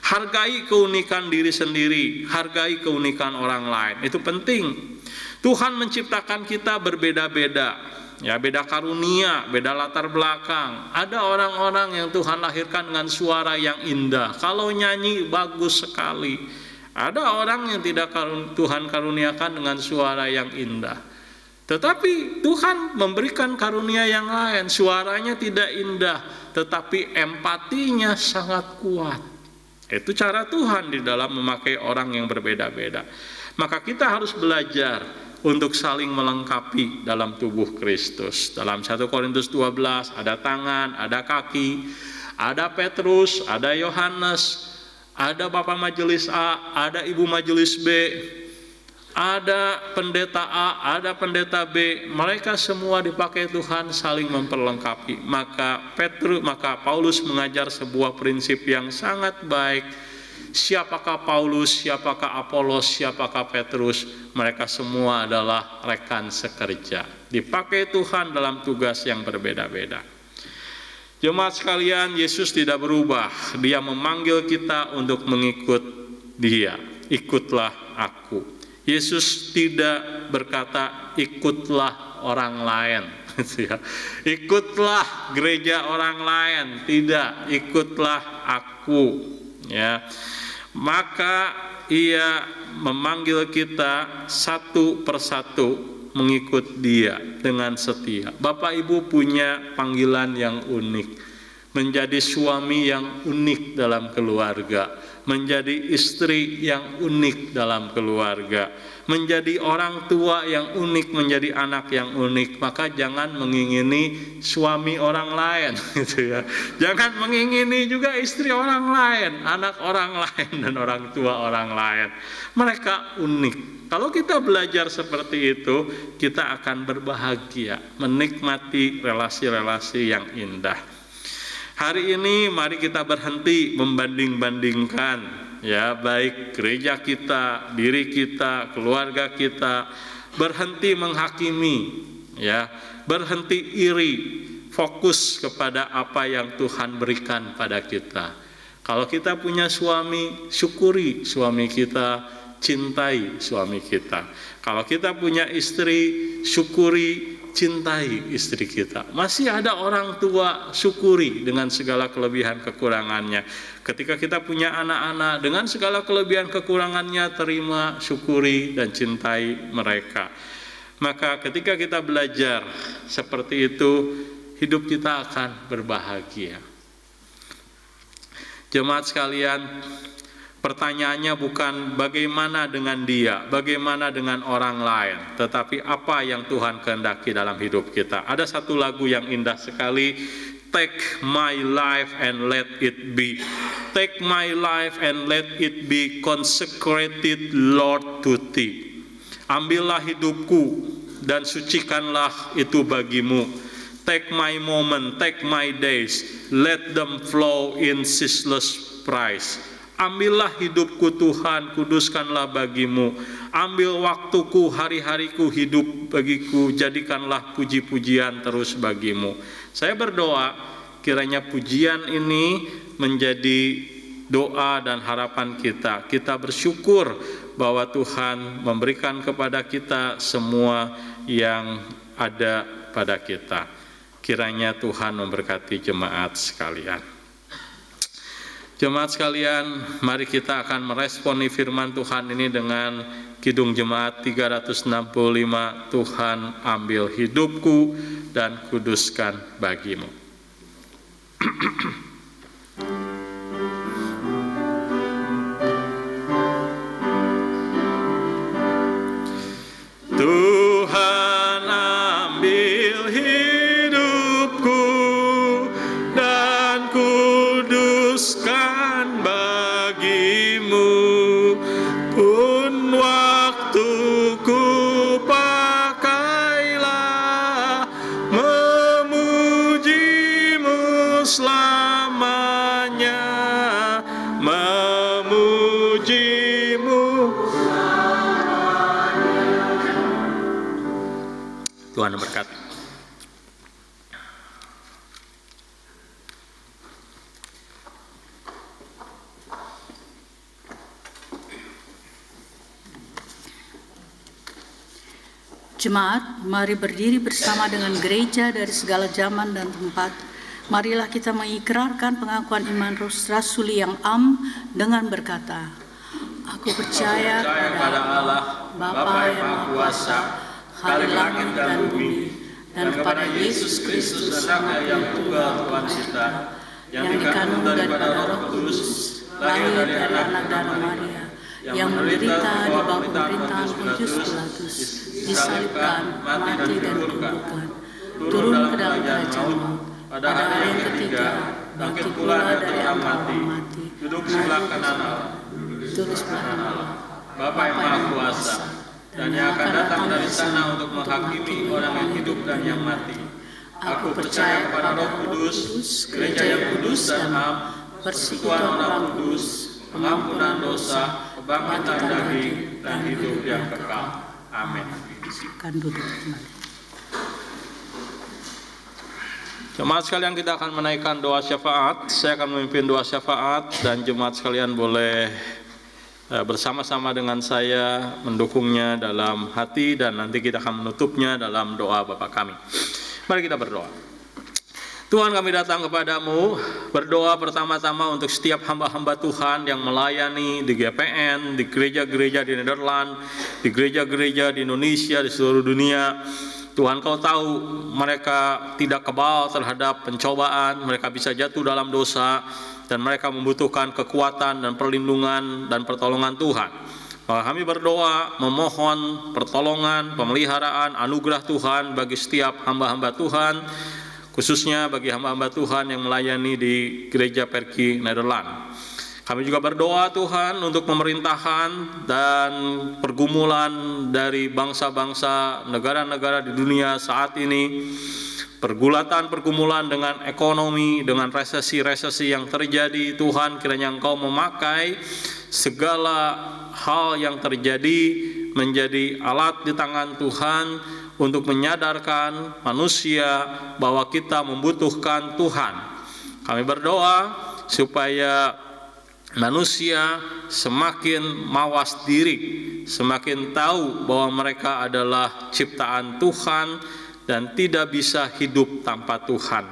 Hargai keunikan diri sendiri, hargai keunikan orang lain. Itu penting. Tuhan menciptakan kita berbeda-beda. Ya, beda karunia, beda latar belakang. Ada orang-orang yang Tuhan lahirkan dengan suara yang indah. Kalau nyanyi bagus sekali. Ada orang yang tidak Tuhan karuniakan dengan suara yang indah. Tetapi Tuhan memberikan karunia yang lain. Suaranya tidak indah, tetapi empatinya sangat kuat. Itu cara Tuhan di dalam memakai orang yang berbeda-beda. Maka kita harus belajar untuk saling melengkapi dalam tubuh Kristus. Dalam 1 Korintus 12 ada tangan, ada kaki, ada Petrus, ada Yohanes, ada Bapak Majelis A, ada Ibu Majelis B, ada pendeta A, ada pendeta B. Mereka semua dipakai Tuhan saling memperlengkapi. Maka Paulus mengajar sebuah prinsip yang sangat baik. Siapakah Paulus, siapakah Apolos, siapakah Petrus? Mereka semua adalah rekan sekerja, dipakai Tuhan dalam tugas yang berbeda-beda. Jemaat sekalian, Yesus tidak berubah. Dia memanggil kita untuk mengikut Dia. Ikutlah aku. Yesus tidak berkata ikutlah orang lain. Ikutlah gereja orang lain. Tidak, ikutlah aku. Ya, maka Ia memanggil kita satu persatu mengikut Dia dengan setia. Bapak Ibu punya panggilan yang unik, menjadi suami yang unik dalam keluarga, menjadi istri yang unik dalam keluarga, menjadi orang tua yang unik, menjadi anak yang unik. Maka jangan mengingini suami orang lain, gitu ya. Jangan mengingini juga istri orang lain, anak orang lain, dan orang tua orang lain. Mereka unik. Kalau kita belajar seperti itu, kita akan berbahagia, menikmati relasi-relasi yang indah. Hari ini mari kita berhenti membanding-bandingkan, ya, baik gereja kita, diri kita, keluarga kita. Berhenti menghakimi, ya, berhenti iri, fokus kepada apa yang Tuhan berikan pada kita. Kalau kita punya suami, syukuri suami kita, cintai suami kita. Kalau kita punya istri, syukuri, cintai istri kita. Masih ada orang tua, syukuri dengan segala kelebihan kekurangannya. Ketika kita punya anak-anak, dengan segala kelebihan kekurangannya, terima, syukuri, dan cintai mereka. Maka ketika kita belajar seperti itu, hidup kita akan berbahagia. Jemaat sekalian, pertanyaannya bukan bagaimana dengan dia, bagaimana dengan orang lain, tetapi apa yang Tuhan kehendaki dalam hidup kita. Ada satu lagu yang indah sekali, Take my life and let it be. Take my life and let it be consecrated, Lord, to Thee. Ambillah hidupku dan sucikanlah itu bagimu. Take my moment, take my days, let them flow in ceaseless praise. Ambillah hidupku Tuhan, kuduskanlah bagimu. Ambil waktuku, hari-hariku, hidup bagiku, jadikanlah puji-pujian terus bagimu. Saya berdoa, kiranya pujian ini menjadi doa dan harapan kita. Kita bersyukur bahwa Tuhan memberikan kepada kita semua yang ada pada kita. Kiranya Tuhan memberkati jemaat sekalian. Jemaat sekalian, mari kita akan meresponi firman Tuhan ini dengan Kidung Jemaat 365, Tuhan ambil hidupku dan kuduskan bagimu. Tuhan ambil hidupku dan kuduskan bagimu, pun waktuku pakailah memujimu selamanya, memujimu selamanya. Tuhan berkati. Jemaat, mari berdiri bersama dengan gereja dari segala zaman dan tempat. Marilah kita mengikrarkan pengakuan iman rasuli yang dengan berkata, Aku percaya pada Allah, Bapa yang Maha Kuasa, Khalik langit dan bumi, dan kepada Yesus Kristus, Anak yang tunggal Tuhan kita, yang dikandung daripada Roh Kudus, lahir dari anak darah Maria, yang menderita di bawah pemerintahan Pontius Pontius Pilatus, disalibkan, mati dan dikuburkan, turun ke dalam kerajaan maut. Pada hari yang ketiga, bangkit pula dari antara orang mati, duduk sebelah kanan Allah, duduk sebelah kanan Allah, Bapa yang Maha Kuasa, dan yang akan datang dari sana untuk menghakimi orang yang hidup dan yang mati. Aku percaya kepada Roh Kudus, gereja yang kudus dan am, persekutuan orang kudus, pengampunan dosa, kebangkitan daging, dan hidup yang kekal. Amin. Silakan duduk kembali. Jemaat sekalian, kita akan menaikkan doa syafaat. Saya akan memimpin doa syafaat dan jemaat sekalian boleh bersama-sama dengan saya mendukungnya dalam hati, dan nanti kita akan menutupnya dalam doa Bapa kami. Mari kita berdoa. Tuhan, kami datang kepadamu berdoa pertama-tama untuk setiap hamba-hamba Tuhan yang melayani di GPN, di gereja-gereja di Nederland, di gereja-gereja di Indonesia, di seluruh dunia. Tuhan, Kau tahu mereka tidak kebal terhadap pencobaan, mereka bisa jatuh dalam dosa, dan mereka membutuhkan kekuatan dan perlindungan dan pertolongan Tuhan. Maka kami berdoa memohon pertolongan, pemeliharaan, anugerah Tuhan bagi setiap hamba-hamba Tuhan, khususnya bagi hamba-hamba Tuhan yang melayani di Gereja Perki Nederland. Kami juga berdoa Tuhan untuk pemerintahan dan pergumulan dari bangsa-bangsa, negara-negara di dunia saat ini, pergumulan dengan ekonomi, dengan resesi-resesi yang terjadi. Tuhan, kiranya Engkau memakai segala hal yang terjadi menjadi alat di tangan Tuhan untuk menyadarkan manusia bahwa kita membutuhkan Tuhan. Kami berdoa supaya manusia semakin mawas diri, semakin tahu bahwa mereka adalah ciptaan Tuhan dan tidak bisa hidup tanpa Tuhan.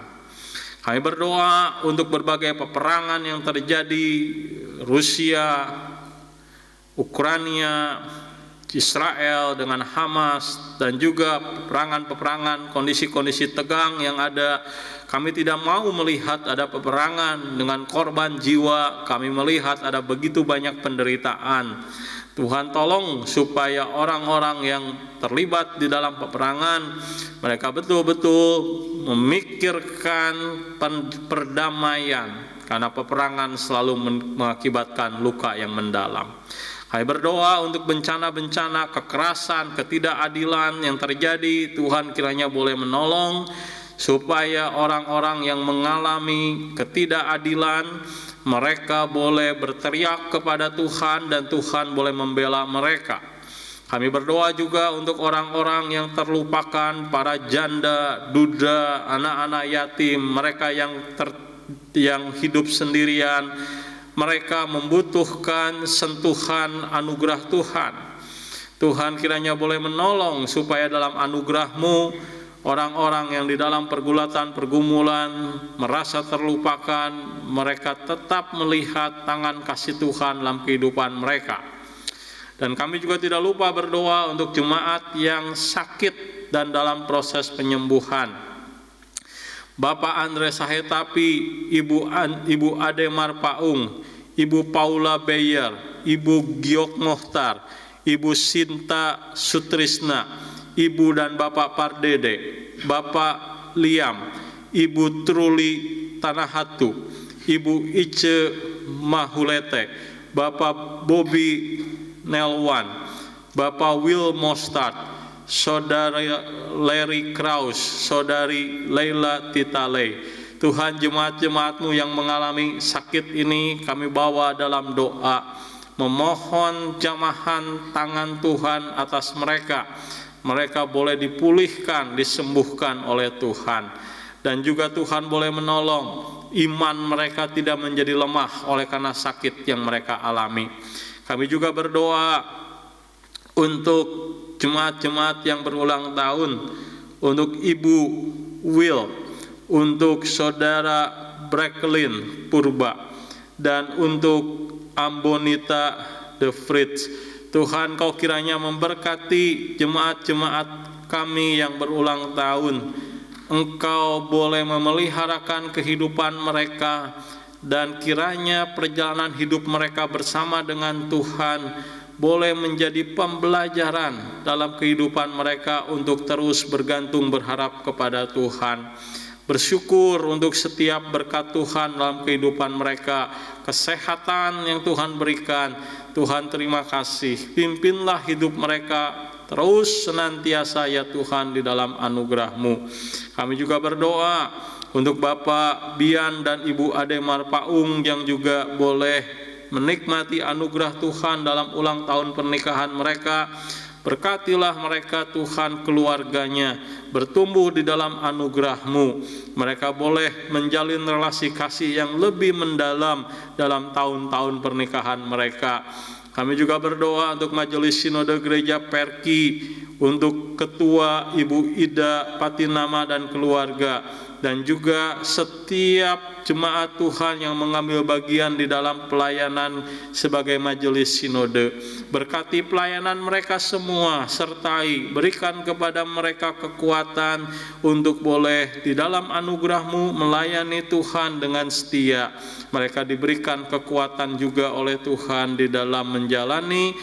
Kami berdoa untuk berbagai peperangan yang terjadi, Rusia, Ukraina, Israel dengan Hamas, dan juga peperangan-peperangan, kondisi-kondisi tegang yang ada. Kami tidak mau melihat ada peperangan dengan korban jiwa. Kami melihat ada begitu banyak penderitaan. Tuhan, tolong supaya orang-orang yang terlibat di dalam peperangan, mereka betul-betul memikirkan perdamaian, karena peperangan selalu mengakibatkan luka yang mendalam. Kami berdoa untuk bencana-bencana, kekerasan, ketidakadilan yang terjadi. Tuhan, kiranya boleh menolong supaya orang-orang yang mengalami ketidakadilan, mereka boleh berteriak kepada Tuhan dan Tuhan boleh membela mereka. Kami berdoa juga untuk orang-orang yang terlupakan, para janda, duda, anak-anak yatim, mereka yang hidup sendirian. Mereka membutuhkan sentuhan anugerah Tuhan. Tuhan, kiranya boleh menolong supaya dalam anugerah-Mu, orang-orang yang di dalam pergumulan merasa terlupakan, mereka tetap melihat tangan kasih Tuhan dalam kehidupan mereka. Dan kami juga tidak lupa berdoa untuk jemaat yang sakit dan dalam proses penyembuhan. Bapak Andre Sahetapi, Ibu Ademar Paung, Ibu Paula Beyer, Ibu Giok Mohtar, Ibu Sinta Sutrisna, Ibu dan Bapak Pardede, Bapak Liam, Ibu Truli Tanahatu, Ibu Ice Mahulete, Bapak Bobby Nelwan, Bapak Will Mostard, Saudara Larry Kraus, Saudari Leila Titale. Tuhan, jemaat-jemaat-Mu yang mengalami sakit ini kami bawa dalam doa, memohon jamahan tangan Tuhan atas mereka. Mereka boleh dipulihkan, disembuhkan oleh Tuhan. Dan juga Tuhan boleh menolong iman mereka tidak menjadi lemah oleh karena sakit yang mereka alami. Kami juga berdoa untuk jemaat-jemaat yang berulang tahun, untuk Ibu Will, untuk Saudara Bracklin Purba, dan untuk Ambonita De Fritz. Tuhan, Kau kiranya memberkati jemaat-jemaat kami yang berulang tahun. Engkau boleh memeliharakan kehidupan mereka, dan kiranya perjalanan hidup mereka bersama dengan Tuhan boleh menjadi pembelajaran dalam kehidupan mereka untuk terus bergantung berharap kepada Tuhan. Bersyukur untuk setiap berkat Tuhan dalam kehidupan mereka, kesehatan yang Tuhan berikan. Tuhan terima kasih, pimpinlah hidup mereka terus senantiasa ya Tuhan di dalam anugerah-Mu. Kami juga berdoa untuk Bapak Bian dan Ibu Ademar Paung yang juga boleh menikmati anugerah Tuhan dalam ulang tahun pernikahan mereka. Berkatilah mereka Tuhan, keluarganya bertumbuh di dalam anugerah-Mu. Mereka boleh menjalin relasi kasih yang lebih mendalam dalam tahun-tahun pernikahan mereka. Kami juga berdoa untuk Majelis Sinode Gereja Perki, untuk Ketua Ibu Ida Patinama dan keluarga, dan juga setiap jemaat Tuhan yang mengambil bagian di dalam pelayanan sebagai Majelis Sinode. Berkati pelayanan mereka semua, sertai berikan kepada mereka kekuatan untuk boleh di dalam anugerah-Mu melayani Tuhan dengan setia. Mereka diberikan kekuatan juga oleh Tuhan di dalam menjalani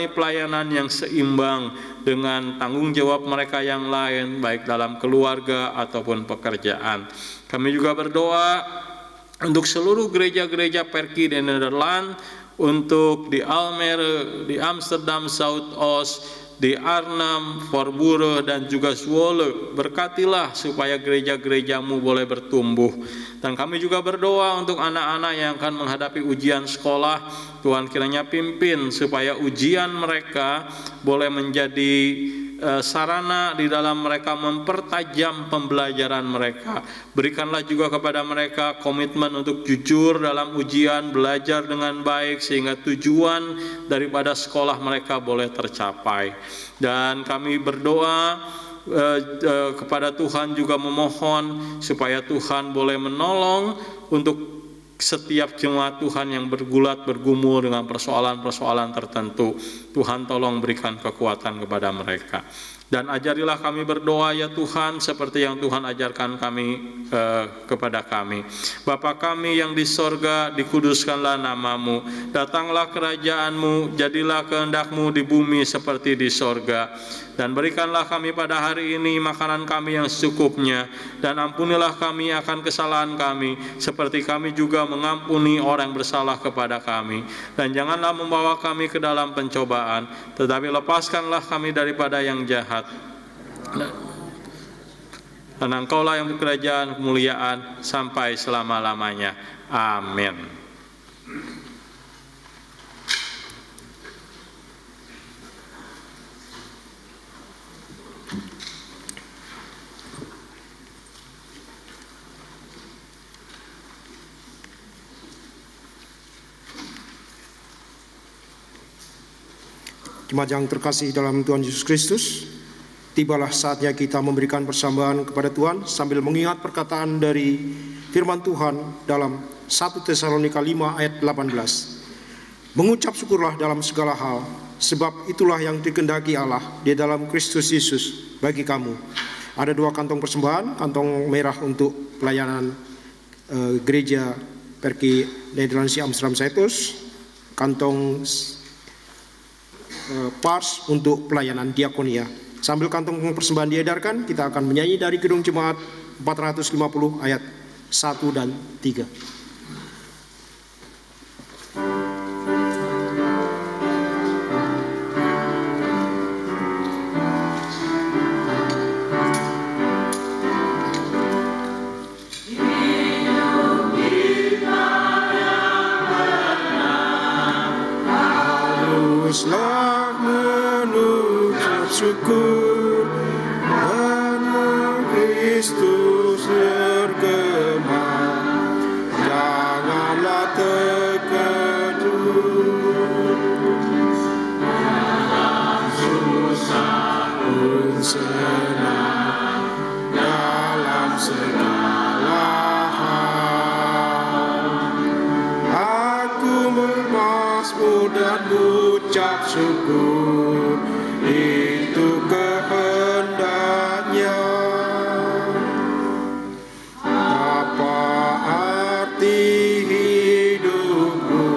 pelayanan yang seimbang dengan tanggung jawab mereka yang lain, baik dalam keluarga ataupun pekerjaan. Kami juga berdoa untuk seluruh gereja-gereja Perki di Nederland, untuk di Almere, di Amsterdam Zuidoost, di Arnhem, Voorburg, dan juga Zwolle. Berkatilah supaya gereja-gereja-Mu boleh bertumbuh. Dan kami juga berdoa untuk anak-anak yang akan menghadapi ujian sekolah. Tuhan kiranya pimpin supaya ujian mereka boleh menjadi sarana di dalam mereka mempertajam pembelajaran mereka. Berikanlah juga kepada mereka komitmen untuk jujur dalam ujian, belajar dengan baik sehingga tujuan daripada sekolah mereka boleh tercapai. Dan kami berdoa kepada Tuhan juga memohon supaya Tuhan boleh menolong untuk setiap jemaat Tuhan yang bergumul dengan persoalan-persoalan tertentu. Tuhan tolong berikan kekuatan kepada mereka. Dan ajarilah kami berdoa ya Tuhan seperti yang Tuhan ajarkan kami kepada kami. Bapa kami yang di sorga, dikuduskanlah nama-Mu. Datanglah kerajaan-Mu, jadilah kehendak-Mu di bumi seperti di sorga. Dan berikanlah kami pada hari ini makanan kami yang secukupnya. Dan ampunilah kami akan kesalahan kami, seperti kami juga mengampuni orang yang bersalah kepada kami. Dan janganlah membawa kami ke dalam pencobaan, tetapi lepaskanlah kami daripada yang jahat. Dan Engkaulah yang berkerajaan kemuliaan sampai selama-lamanya. Amin. Jemaat yang terkasih dalam Tuhan Yesus Kristus, tibalah saatnya kita memberikan persembahan kepada Tuhan sambil mengingat perkataan dari firman Tuhan dalam 1 Tesalonika 5 ayat 18. Mengucap syukurlah dalam segala hal, sebab itulah yang dikehendaki Allah di dalam Kristus Yesus bagi kamu. Ada 2 kantong persembahan, kantong merah untuk pelayanan gereja Perki Nederlandse Amsterdam Zuidoost, kantong pars untuk pelayanan diakonia. Sambil kantong persembahan diedarkan, kita akan menyanyi dari Gedung Jemaat 450 ayat 1 dan 3. Haruslah mengucap syukur karena Kristus bergema. Janganlah terkejut dalam susah pun senang, dalam segala hal. Aku bermazmur dan ucap syukur, itu kehendaknya. Apa arti hidupku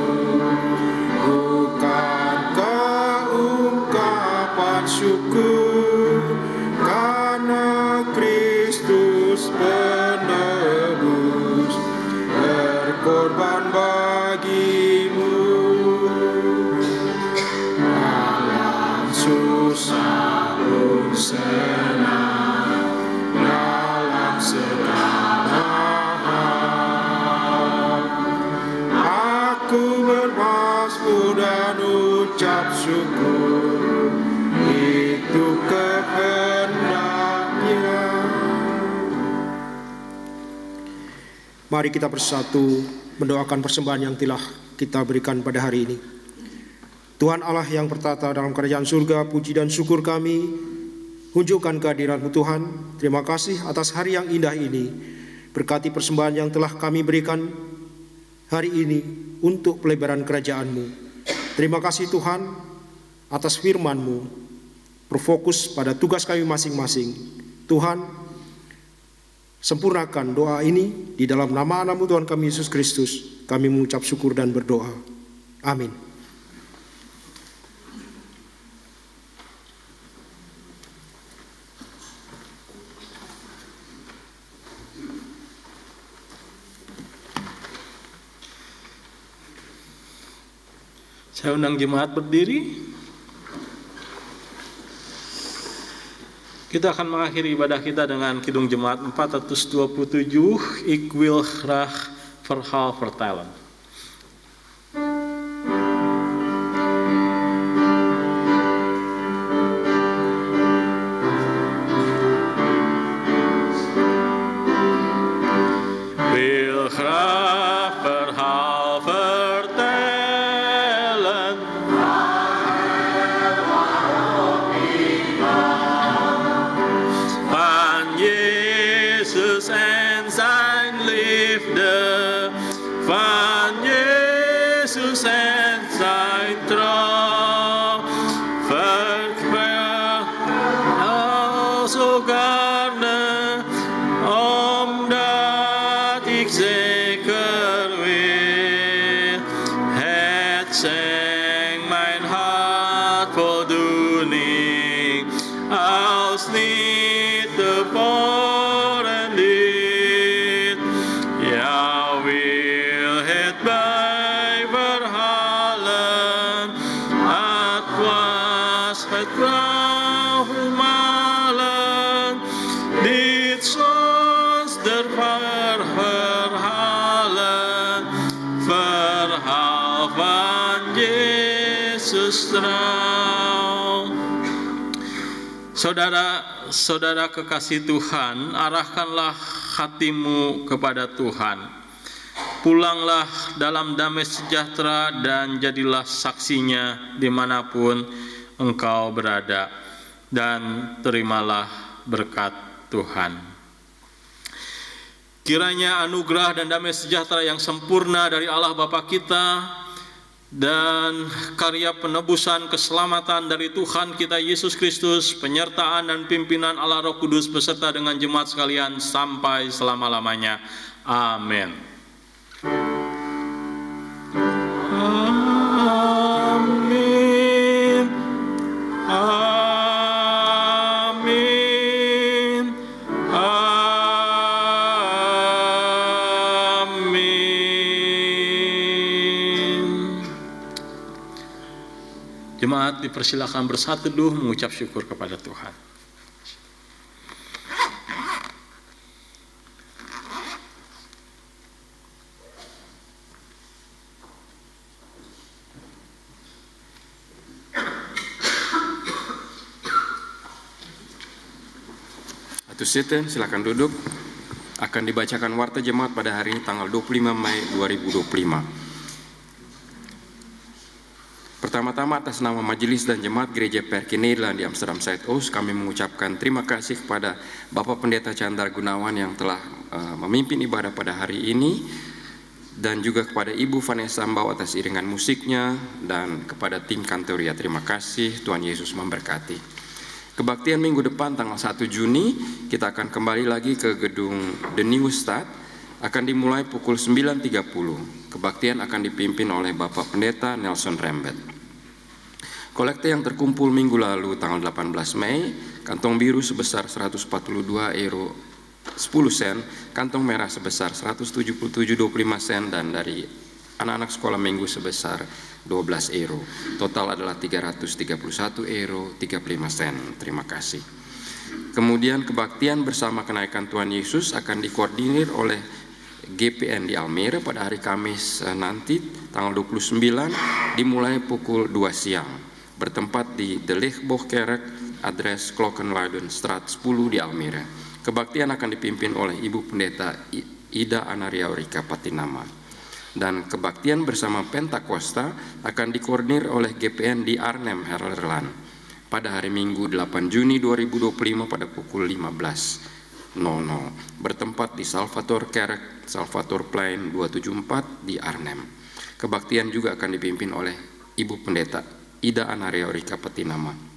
senang dalam segala hal. Aku bermazmur dan ucap syukur, itu kehendaknya. Mari kita bersatu mendoakan persembahan yang telah kita berikan pada hari ini. Tuhan Allah yang bertata dalam kerajaan surga, puji dan syukur kami tunjukkan kehadiran-Mu Tuhan. Terima kasih atas hari yang indah ini. Berkati persembahan yang telah kami berikan hari ini untuk pelebaran kerajaan-Mu. Terima kasih Tuhan atas firman-Mu, berfokus pada tugas kami masing-masing. Tuhan, sempurnakan doa ini di dalam nama Anak-Mu Tuhan kami Yesus Kristus. Kami mengucap syukur dan berdoa. Amin. Saya undang jemaat berdiri. Kita akan mengakhiri ibadah kita dengan Kidung Jemaat 427, Ik wil graag verhaal vertellen. Wil graag verhaal vertellen. Van Jezus en zijn liefde, van Jezus en zijn trouw. Verkwel als ook gaarne, omdat ik zeker weet, het schenkt mijn hart voldoening, als niet tevoren dit. Jou wil het bij verhalen, het was het grauw vermalen, dit soms der verhalen, verhaal van Jezus trouw. Saudara-saudara kekasih Tuhan, arahkanlah hatimu kepada Tuhan. Pulanglah dalam damai sejahtera dan jadilah saksinya dimanapun engkau berada. Dan terimalah berkat Tuhan. Kiranya anugerah dan damai sejahtera yang sempurna dari Allah Bapa kita dan karya penebusan keselamatan dari Tuhan kita Yesus Kristus, penyertaan dan pimpinan Allah Roh Kudus beserta dengan jemaat sekalian sampai selama-lamanya. Amin. Amin. Amin. Amin. Jemaat dipersilakan bersatu teduh mengucap syukur kepada Tuhan. Sitten, silakan duduk. Akan dibacakan warta jemaat pada hari ini tanggal 25 Mei 2025. Pertama-tama atas nama Majelis dan Jemaat Gereja PRK Nederland di Amsterdam Zuidoost, kami mengucapkan terima kasih kepada Bapak Pendeta Chandra Gunawan yang telah memimpin ibadah pada hari ini, dan juga kepada Ibu Vanessa Mbau atas iringan musiknya, dan kepada tim Kantoria. Terima kasih, Tuhan Yesus memberkati. Kebaktian minggu depan tanggal 1 Juni kita akan kembali lagi ke gedung The New Stad, akan dimulai pukul 9.30. Kebaktian akan dipimpin oleh Bapak Pendeta Nelson Rembet. Kolekte yang terkumpul minggu lalu tanggal 18 Mei, kantong biru sebesar 142 euro 10 sen, kantong merah sebesar 177,25 sen, dan dari anak-anak sekolah minggu sebesar 12 euro. Total adalah 331 euro 35 sen. Terima kasih. Kemudian kebaktian bersama kenaikan Tuhan Yesus akan dikoordinir oleh GPN di Almere pada hari Kamis nanti tanggal 29 dimulai pukul 2 siang bertempat di De Lichtbochkerk, adres Klokkenluidenstraat 10 di Almere. Kebaktian akan dipimpin oleh Ibu Pendeta Ida Anaria Orika Patinama. Dan kebaktian bersama Pentakosta akan dikoordinir oleh GPN di Arnhem, Herlerland pada hari Minggu 8 Juni 2025 pada pukul 15.00 bertempat di Salvator Kerk, Salvator Plein 274 di Arnhem. Kebaktian juga akan dipimpin oleh Ibu Pendeta Ida Anaria Orika Patinama.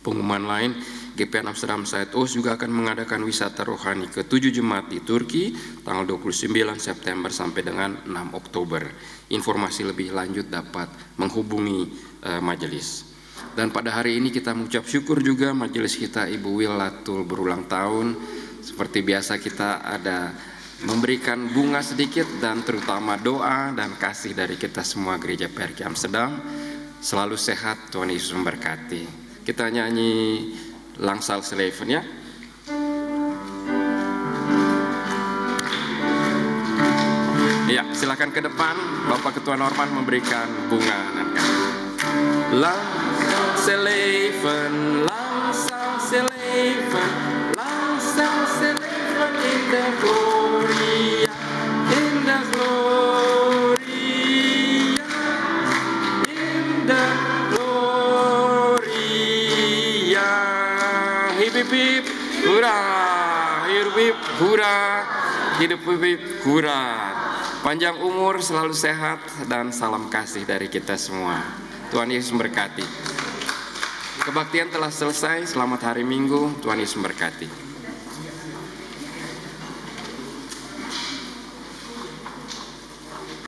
Pengumuman lain, GPN Amsterdam Zuidoost juga akan mengadakan wisata rohani ke-7 jemaat di Turki tanggal 29 September sampai dengan 6 Oktober. Informasi lebih lanjut dapat menghubungi majelis. Dan pada hari ini kita mengucap syukur juga majelis kita Ibu Wilatul berulang tahun. Seperti biasa kita ada memberikan bunga sedikit dan terutama doa dan kasih dari kita semua Gereja PRK Amsterdam. Selalu sehat, Tuhan Yesus memberkati. Kita nyanyi Langsal Sleven ya. Ya, silakan ke depan. Bapak Ketua Norman memberikan bunga dan kasih. Langsal Sleven, Langsal Sleven, Langsal Sleven in the glory, in the glory, in the glory. Hip hip hip, hurra, hip hip hurra, hidup hip hurra. Panjang umur, selalu sehat, dan salam kasih dari kita semua. Tuhan Yesus memberkati. Kebaktian telah selesai, selamat hari Minggu, Tuhan Yesus memberkati.